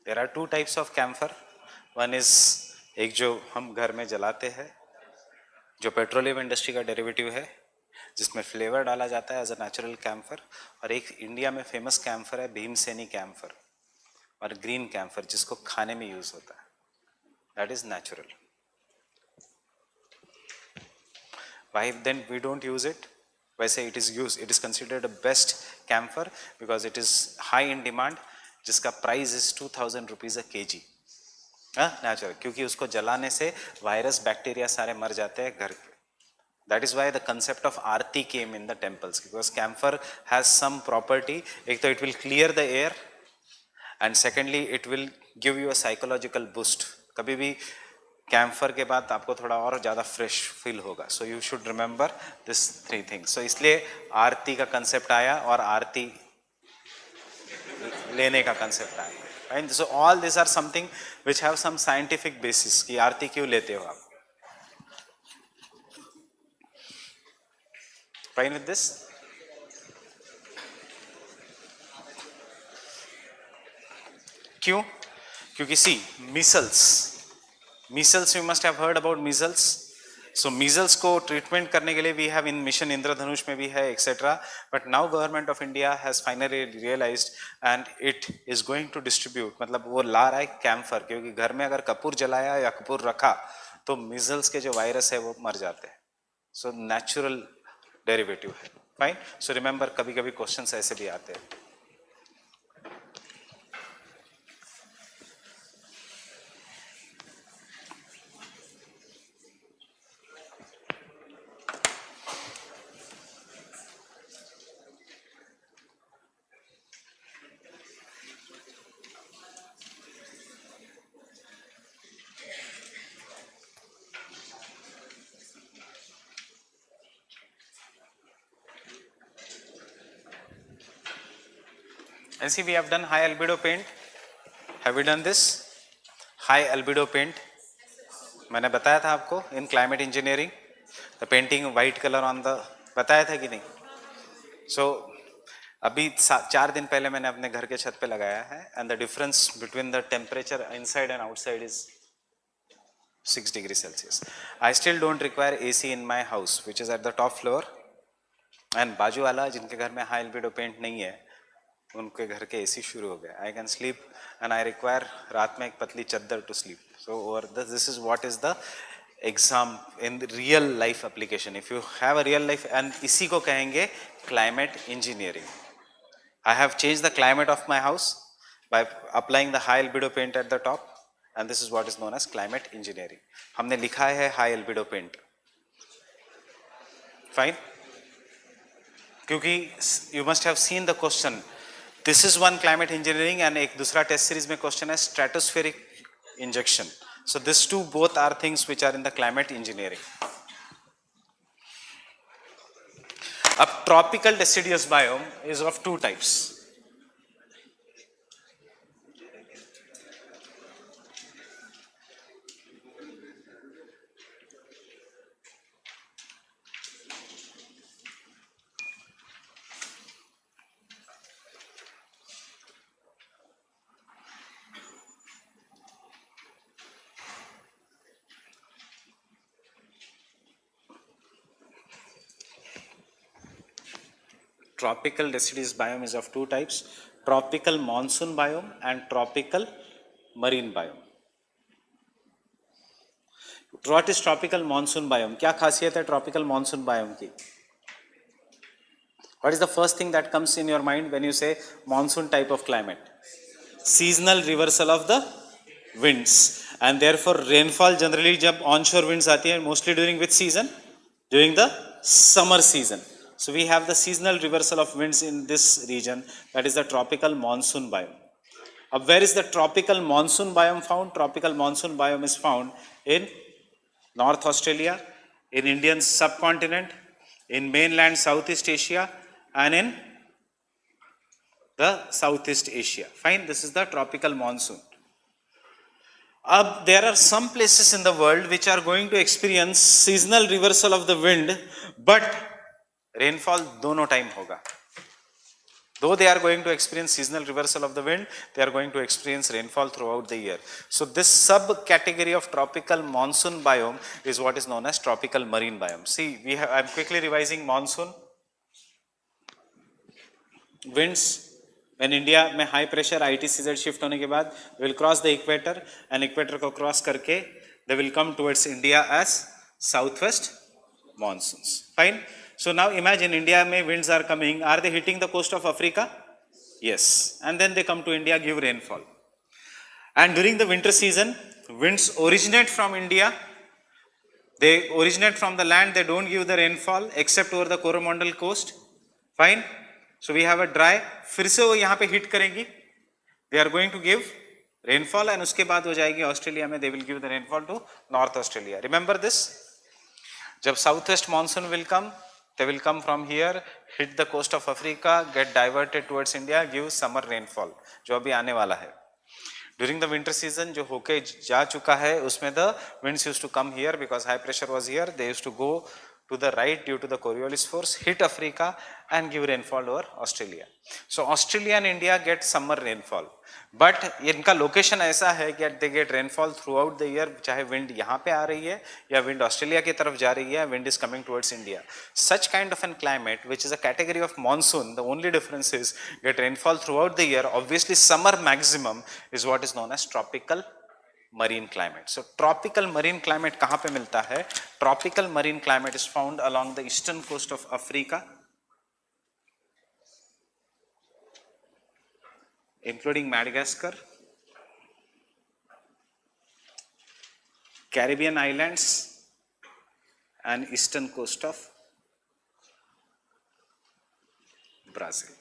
[SPEAKER 1] There are two types of camphor. One is, एक जो हम घर में जलाते हैं जो पेट्रोलियम इंडस्ट्री का डेरिवेटिव है जिसमें फ्लेवर डाला जाता है एज अ नेचुरल कैम्फर, और एक इंडिया में फेमस कैम्फर है भीमसेनी कैम्फर और ग्रीन कैम्फर जिसको खाने में यूज होता है, that is natural. Why then we don't use it? वैसे it is use, it is considered a best camphor because it is high in demand, जिसका price is 2000 rupees a KG. Natural, क्योंकि उसको जलाने से virus bacteria सारे मर जाते हैं घर के. That is why the concept of Aarti came in the temples, because camphor has some property, एक तो it will clear the air and secondly it will give you a psychological boost. कभी भी कैम्फर के बाद आपको थोड़ा और ज़्यादा फ्रेश फील होगा. So you should remember this three things. So इसलिए आरती का कंसेप्ट आया और आरती लेने का कंसेप्ट आया. Right, so all this are something which have some scientific basis कि आरती क्यों लेते हो आप. Fine with this? क्यों? क्योंकि see measles, measles you must have heard about measles. So measles को ट्रीटमेंट करने के लिए we have in Mission Indradhanush में भी है etcetera, but now government of India has finally realised and it is going to distribute, मतलब वो ला रहा है कैम्फर, क्योंकि घर में अगर कपूर जलाया या कपूर रखा तो मीजल्स के जो वायरस है वो मर जाते हैं. सो नेचुरल डेरिवेटिव है. फाइन, सो रिमेंबर कभी कभी क्वेश्चंस ऐसे भी आते हैं. And see, we have done high albedo paint. Have we done this? High albedo paint. मैंने बताया था आपको in climate engineering, the painting white color on the, बताया था कि नहीं? So अभी 4 दिन पहले मैंने अपने घर के छत पे लगाया है, and the difference between the temperature inside and outside is 6 degrees Celsius. I still don't require AC in my house, which is at the top floor. And बाजू वाला जिनके घर में high albedo paint नहीं है, उनके घर के AC शुरू हो गए. I can sleep and I require रात में एक पतली चद्दर to sleep. So over this is what is the exam in the real life application. If you have a real life, and इसी को कहेंगे climate engineering. I have changed the climate of my house by applying the high albedo paint at the top, and this is what is known as climate engineering. हमने लिखा है high albedo paint. Fine. क्योंकि you must have seen the question. This is one climate engineering, and एक दूसरा test series में question है stratospheric injection. So these two both are things which are in the climate engineering. A tropical deciduous biome is of two types. Tropical deciduous biome is of two types, tropical monsoon biome and tropical marine biome. What is tropical monsoon biome? क्या खासियत है tropical monsoon biome की? What is the first thing that comes in your mind when you say monsoon type of climate? Seasonal reversal of the winds, and therefore rainfall generally जब onshore winds आती है mostly during which season? During the summer season. So we have the seasonal reversal of winds in this region, that is the tropical monsoon biome. Where is the tropical monsoon biome found? Tropical monsoon biome is found in North Australia, in Indian subcontinent, in mainland Southeast Asia, and in the Southeast Asia. Fine, this is the tropical monsoon. There are some places in the world which are going to experience seasonal reversal of the wind, but rainfall दोनों time होगा. Though they are going to experience seasonal reversal of the wind, they are going to experience rainfall throughout the year. So this subcategory of tropical monsoon biome is what is known as tropical marine biome. See, I'm quickly revising monsoon. Winds, when India में high pressure ITCZ shift होने के बाद will cross the equator, and equator को cross करके they will come towards India as southwest monsoons. Fine. So now imagine India में winds are coming. Are they hitting the coast of Africa? Yes. And then they come to India, give rainfall. And during the winter season, winds originate from India. They originate from the land. They don't give the rainfall except over the Coromandel coast. Fine. So we have a dry. फिर से वो यहाँ पे hit करेंगी. They are going to give rainfall, and उसके बाद हो जाएगी ऑस्ट्रेलिया में. They will give the rainfall to North Australia. Remember this? जब southwest monsoon will come, they will come from here, hit the coast of Africa, get diverted towards India, give summer rainfall, जो अभी आने वाला है. During the winter season, जो होके जा चुका है, उसमें the winds used to come here because high pressure was here. They used to go to the right due to the Coriolis force, hit Africa and give rainfall over Australia. So Australia and India get summer rainfall. But इनका location ऐसा है कि they get rainfall throughout the year, चाहे wind यहाँ पे आ रही है या wind ऑस्ट्रेलिया की तरफ जा रही है, wind is coming towards India. Such kind of a climate, which is a category of monsoon, the only difference is get rainfall throughout the year. Obviously summer maximum is what is known as tropical marine climate. So tropical marine climate कहाँ पे मिलता है? Tropical marine climate is found along the eastern coast of Africa, including Madagascar, Caribbean islands, and eastern coast of Brazil.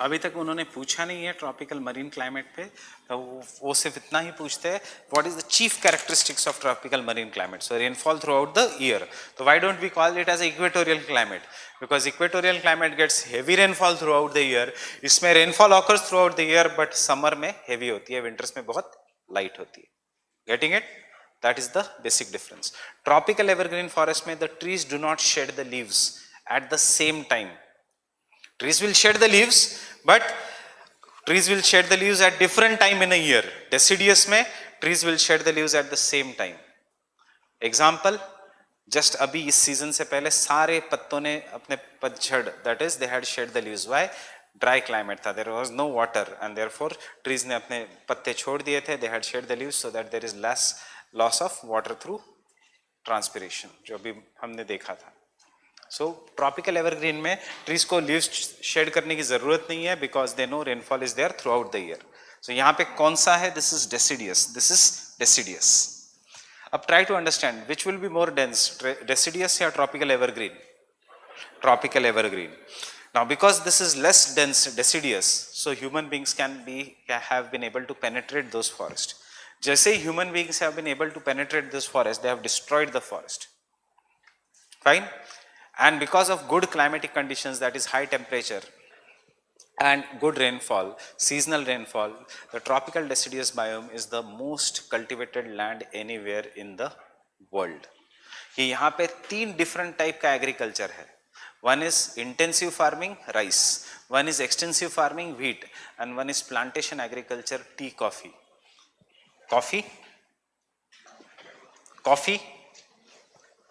[SPEAKER 1] अभी तक उन्होंने पूछा नहीं है ट्रॉपिकल मरीन क्लाइमेट पे, तो वो सिर्फ इतना ही पूछते हैं what is the chief characteristics of tropical marine climate. So rainfall throughout the year. तो why don't we call it as equatorial climate? Because equatorial climate gets heavy rainfall throughout the year. इसमें rainfall occurs throughout the year, but summer में heavy होती है, winters में बहुत light होती है. Getting it? That is the basic difference. Tropical evergreen forest में the trees do not shed the leaves at the same time. Trees will shed the leaves, but trees will shed the leaves at different time in a year. Deciduous में trees will shed the leaves at the same time. Example, just अभी इस season से पहले सारे पत्तों ने अपने पतझड़, that is they had shed the leaves. Why? Dry climate था, there was no water and therefore trees ने अपने पत्ते छोड़ दिए थे, they had shed the leaves so that there is less loss of water through transpiration, जो अभी हमने देखा था. सो ट्रॉपिकल एवरग्रीन में ट्रीज को लीव्स शेड करने की जरूरत नहीं है because they no rainfall is there throughout the year. So यहाँ पे कौन सा है? This is deciduous, this is deciduous. अब try to understand which will be more dense, deciduous या tropical evergreen? Tropical evergreen. Now because this is less dense, deciduous, so human beings have been able to penetrate those forests. जैसे human beings have been able to penetrate this forest, they have destroyed the forest. Fine? And because of good climatic conditions, that is high temperature and good rainfall, seasonal rainfall, the tropical deciduous biome is the most cultivated land anywhere in the world. कि यहाँ पे 3 different type का agriculture है. One is intensive farming, rice. One is extensive farming, wheat. And one is plantation agriculture, tea, coffee. Coffee, coffee,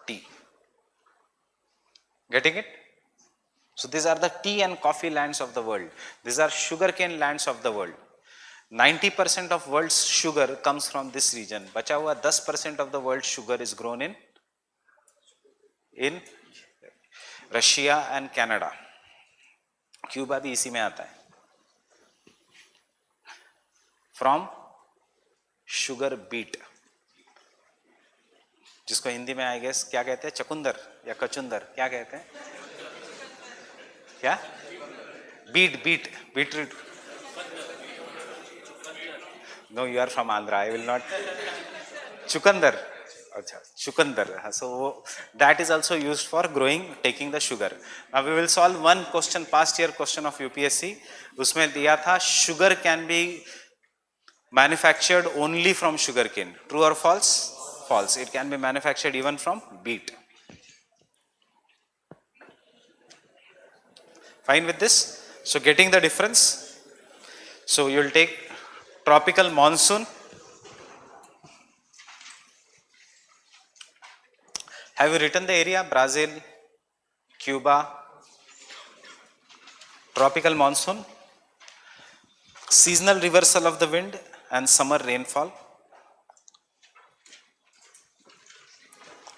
[SPEAKER 1] tea. Getting it? So these are the tea and coffee lands of the world. These are sugarcane lands of the world. 90% of world's sugar comes from this region. बचा हुआ 10% of the world's sugar is grown in Russia and Canada. Cuba भी इसी में आता है. From sugar beet, जिसको हिंदी में I guess क्या कहते हैं, चकुंदर या कचुंदर, क्या कहते हैं? क्या? Beet, beet, beetroot. No, you are from Andhra, I will not. चुकंदर, अच्छा चुकंदर. So that is also used for growing, taking the sugar. Now we will solve one question, past year question of UPSC. उसमें दिया था sugar can be manufactured only from sugarcane. True or false? False. It can be manufactured even from beet. Fine with this? So getting the difference. So you will take tropical monsoon. Have you written the area? Brazil, Cuba, tropical monsoon, seasonal reversal of the wind and summer rainfall.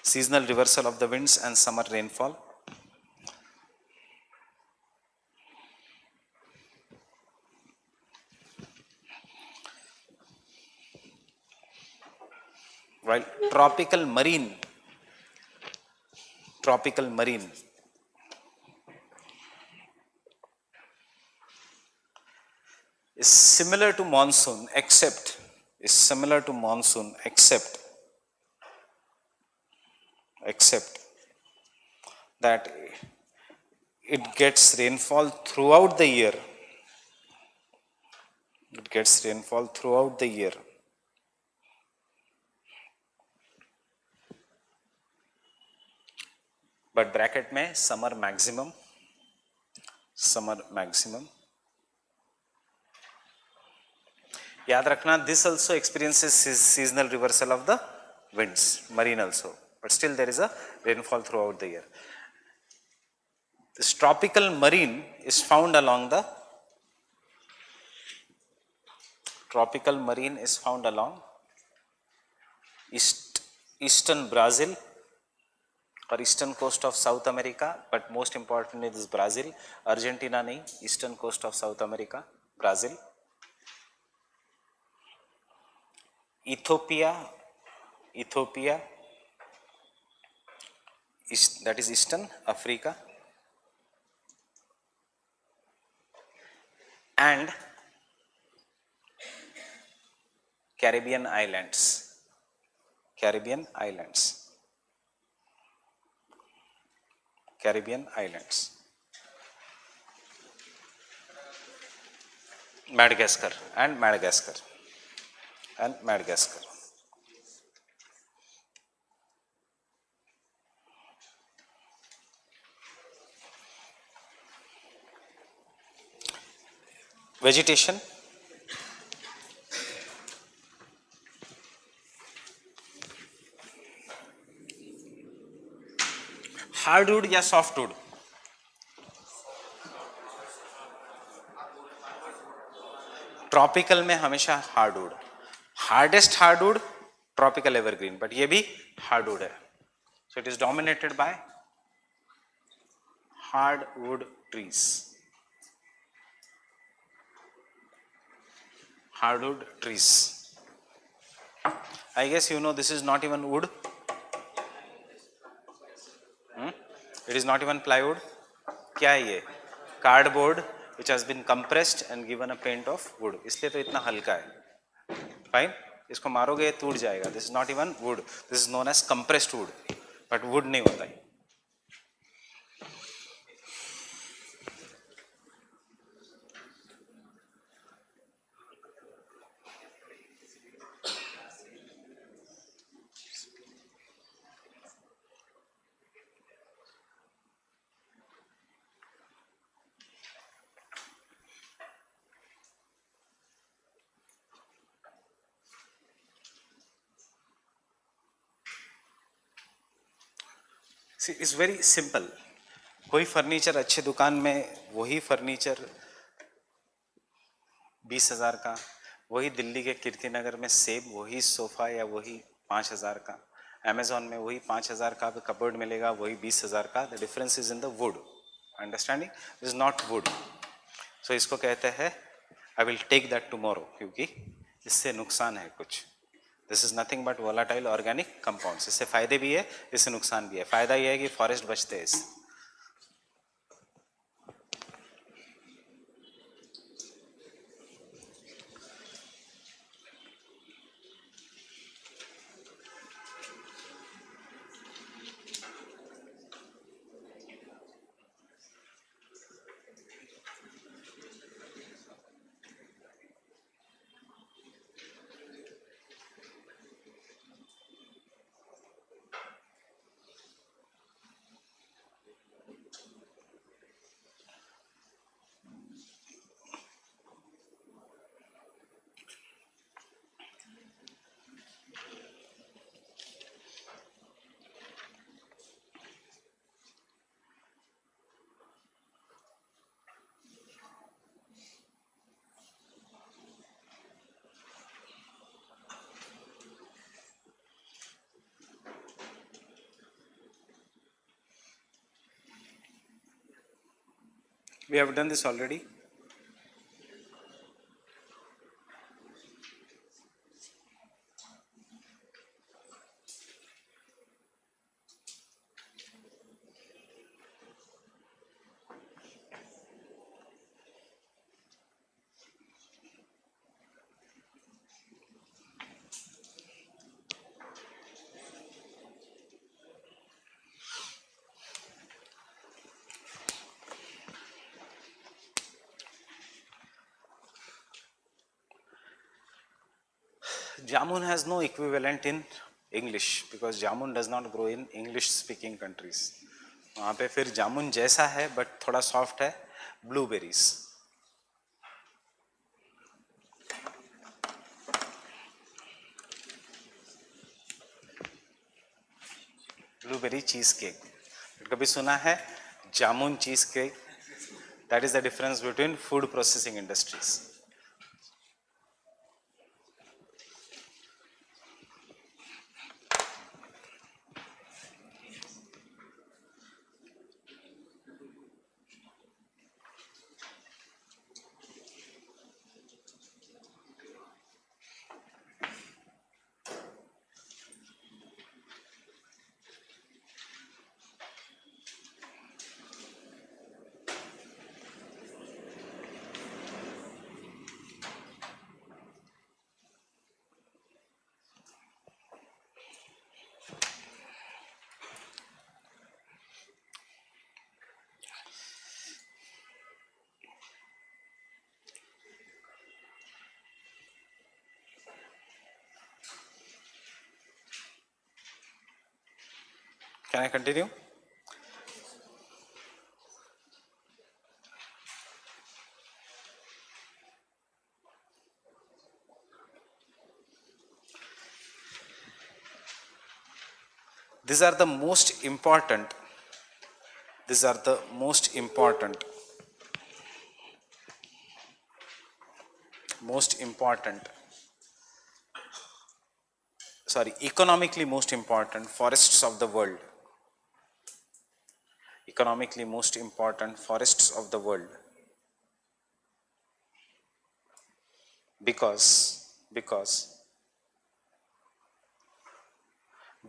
[SPEAKER 1] Seasonal reversal of the winds and summer rainfall. While tropical marine is similar to monsoon except that it gets rainfall throughout the year. But bracket में summer maximum. याद रखना, this also experiences seasonal reversal of the winds, marine also, but still there is a rainfall throughout the year. This tropical marine is found along eastern Brazil or eastern coast of South America, but most importantly this Brazil, Argentina नहीं, eastern coast of South America, Brazil, Ethiopia, that is eastern Africa, and Caribbean islands. Caribbean islands. Caribbean islands. Madagascar and Madagascar and Madagascar. Vegetation. Hardwood या softwood? Tropical में हमेशा hardwood, hardest hardwood tropical evergreen, but ये भी hardwood है. सो it is dominated by hardwood trees. Hardwood trees. I guess you know this is not even wood. It is not even plywood. क्या है ये? Cardboard which has been compressed and given a paint of wood. इसलिए तो इतना हल्का है. Fine. इसको मारोगे टूट जाएगा. This is not even wood. This is known as compressed wood. But wood नहीं होता है. It's very simple. कोई फर्नीचर अच्छे दुकान में वही फर्नीचर 20,000 का, वही दिल्ली के कीर्तिनगर में सेम वही सोफा या वही 5,000 का, अमेजोन में वही 5,000 का कपबोर्ड मिलेगा वही 20,000 का. The difference is in the wood. Understanding is not wood. So इसको कहते हैं I will take that tomorrow, क्योंकि इससे नुकसान है कुछ. This is nothing but volatile organic compounds. इससे फायदे भी है, इससे नुकसान भी है. फायदा यह है कि फॉरेस्ट बचते हैं इससे. We have done this already. Jamun has no equivalent in English because jamun does not grow in English speaking countries. वहाँ पे फिर जामुन जैसा है बट थोड़ा सॉफ्ट है. ब्लूबेरीज. ब्लूबेरी चीज केक कभी सुना है? Jamun cheesecake. That is the difference between food processing industries. Can I continue? These are the most important. These are the most important. Most important. Sorry, economically most important forests of the world. Economically most important forests of the world. Because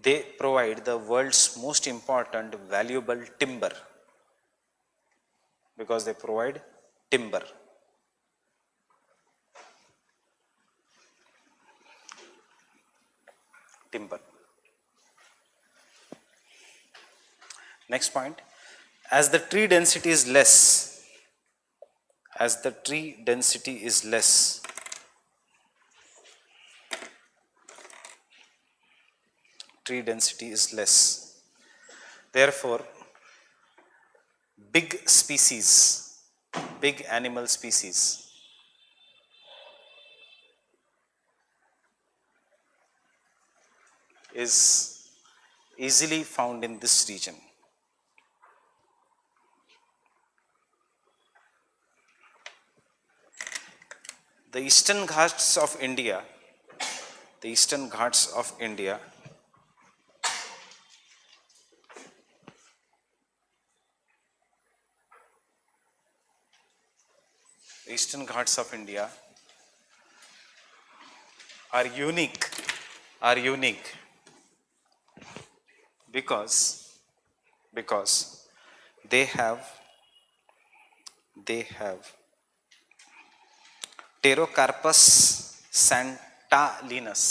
[SPEAKER 1] they provide the world's most important valuable timber. Because they provide timber. Timber. Next point, as the tree density is less, as the tree density is less, tree density is less, therefore big species, big animal species is easily found in this region. The Eastern Ghats of India, the Eastern Ghats of India Eastern Ghats of India are unique because they have Pterocarpus santalinus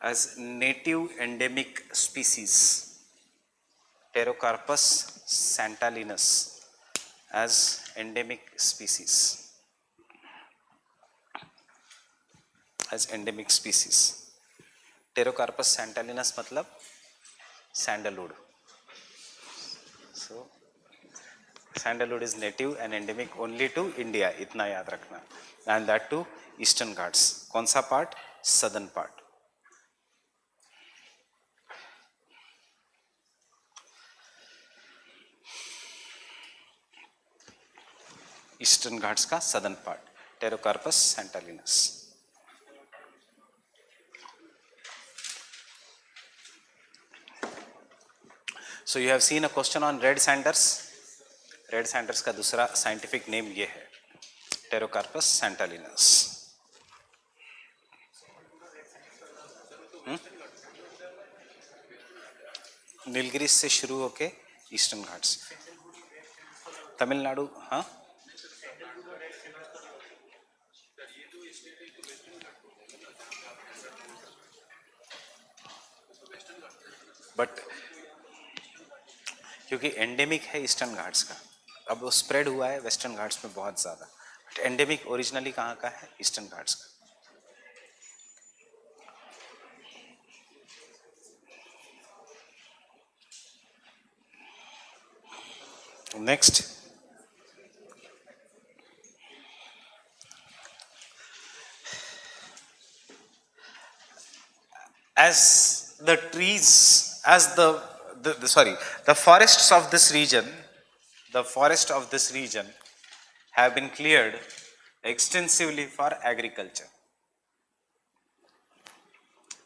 [SPEAKER 1] as native endemic species. Pterocarpus santalinus as endemic species. As endemic species. Pterocarpus santalinus मतलब sandalwood. So sandalwood is native and endemic only to India. इतना याद रखना. And that too Eastern Ghats. कौन सा part? Southern part. Eastern Ghats का southern part. Pterocarpus santalinus. So you have seen a question on red sanders. Red sanders का दूसरा scientific name ये है Pterocarpus santalinus. नीलगिरी से शुरू होके ईस्टर्न घाट्स, तमिलनाडु. हाँ, बट क्योंकि एंडेमिक है ईस्टर्न घाट्स का, अब वो स्प्रेड हुआ है वेस्टर्न घाट्स में बहुत ज़्यादा. बट एंडेमिक ओरिजिनली कहाँ का है? ईस्टर्न घाट्स का. Next, as the trees, as the forests of this region, the forest of this region have been cleared extensively for agriculture.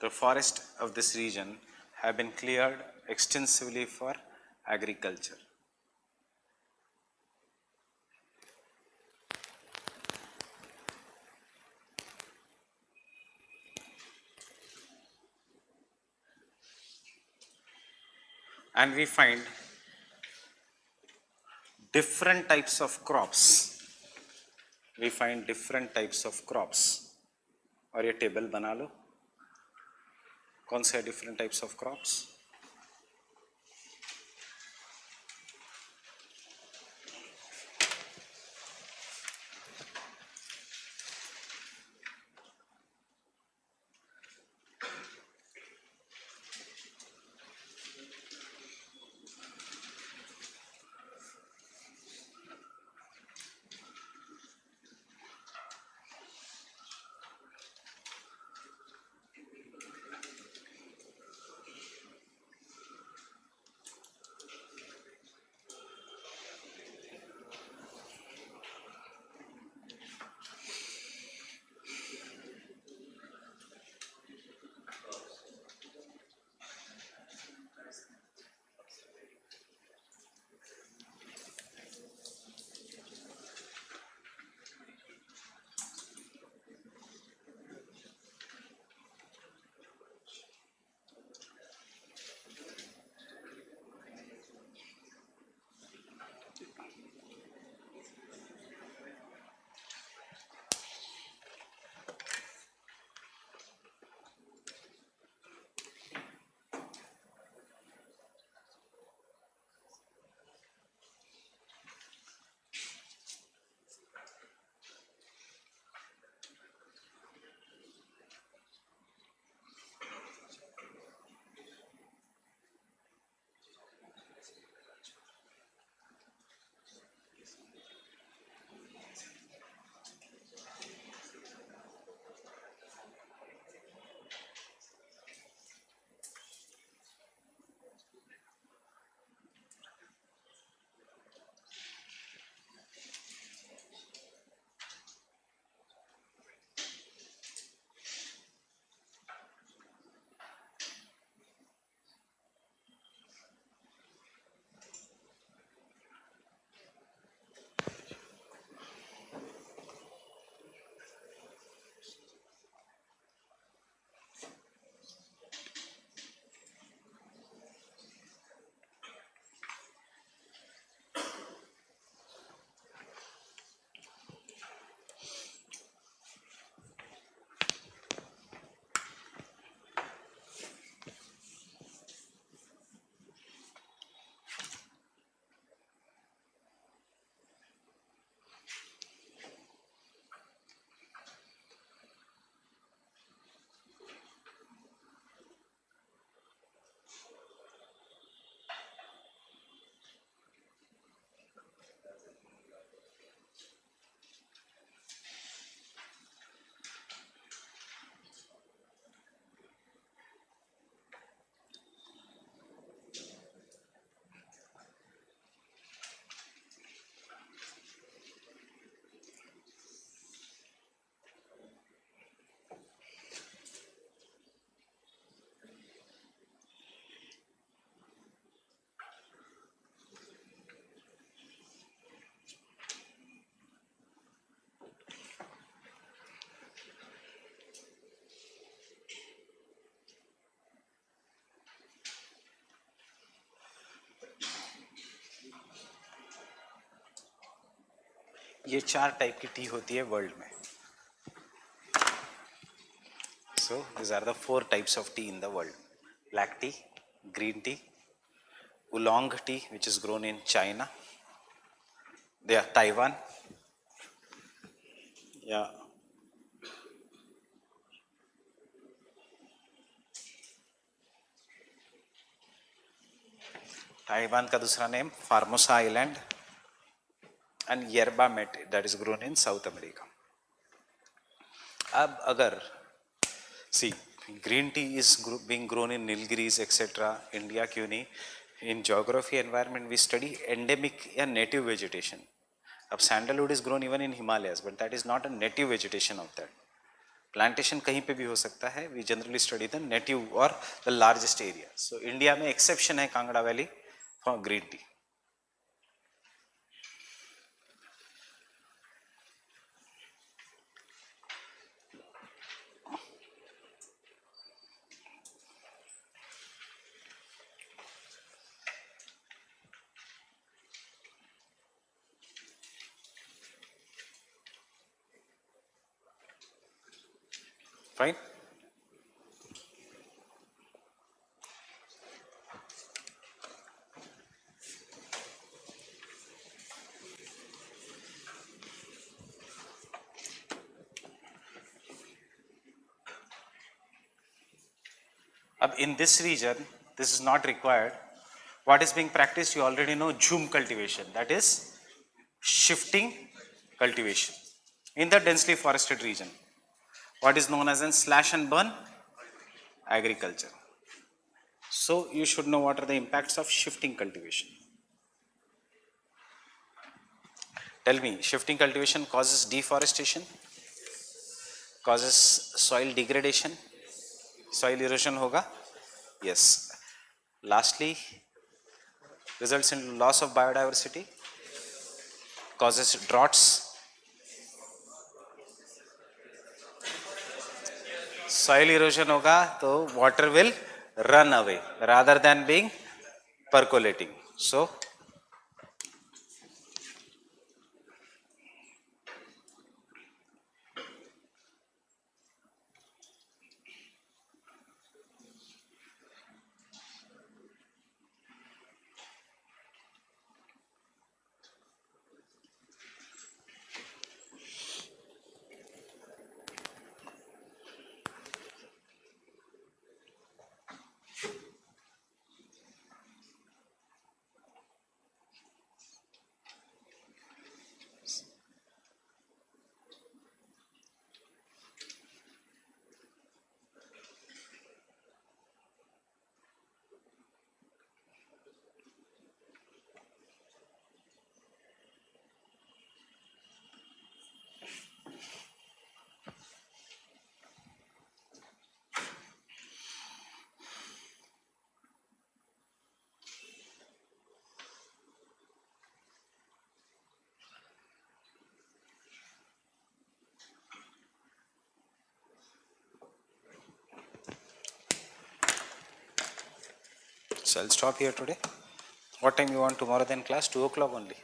[SPEAKER 1] The forest of this region have been cleared extensively for agriculture. And we find different types of crops. We find different types of crops. और ये table बना लो, कौन से different types of crops? ये 4 type की T होती है world में. So these are the 4 types of tea in the world: black tea, green tea, oolong tea, which is grown in China, there Taiwan, yeah, Taiwan का दूसरा name Formosa island, and yerba mate that is grown in South America. अब अगर see green tea is being grown in Nilgiris etc. India क्यों नहीं? In geography environment we study endemic या native vegetation. अब sandalwood is grown even in Himalayas, but that is not a native vegetation of that. Plantation कहीं पे भी हो सकता है. We generally study the native or the largest area. So India में exception है Kangra valley for green tea. Fine. In this region, this is not required. What is being practiced, you already know, jhum cultivation, that is shifting cultivation in the densely forested region. What is known as an slash and burn agriculture. So you should know what are the impacts of shifting cultivation. Tell me, shifting cultivation causes deforestation, causes soil degradation, soil erosion hoga? Yes. Lastly, results in loss of biodiversity, causes droughts, soil erosion hoga to water will run away rather than being percolating. So I'll stop here today. What time you want tomorrow then class? 2 o'clock only.